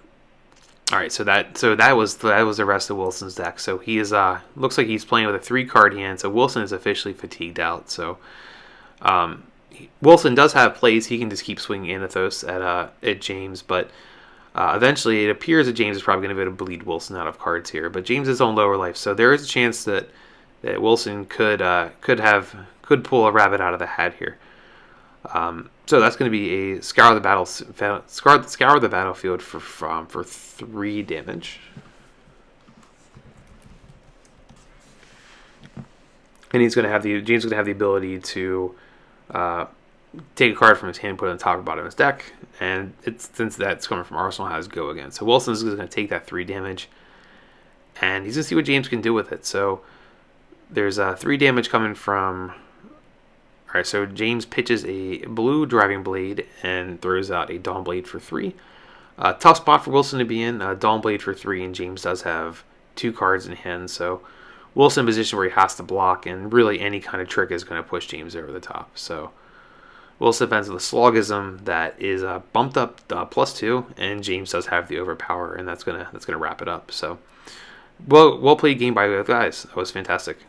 Speaker 1: right. So that was the rest of Wilson's deck. So he is looks like he's playing with a 3-card hand. So Wilson is officially fatigued out. So Wilson does have plays. He can just keep swinging Anothos at James, but eventually it appears that James is probably going to be able to bleed Wilson out of cards here. But James is on lower life, so there is a chance that Wilson could pull a rabbit out of the hat here. So that's going to be a Scour the Battlefield for 3 damage. And James is going to have the ability to take a card from his hand, put it on top or bottom of his deck, and since that's coming from Arsenal, has go again. So Wilson's going to take that 3 damage, and he's going to see what James can do with it. So there's 3 damage coming from. All right, so James pitches a blue Driving Blade and throws out a Dawn Blade for 3. Tough spot for Wilson to be in. Dawn Blade for 3, and James does have 2 cards in hand, so Wilson in a position where he has to block, and really any kind of trick is going to push James over the top. So Wilson defends with a Slogism that is bumped up +2, and James does have the Overpower, and that's gonna wrap it up. So well played game by both guys. That was fantastic.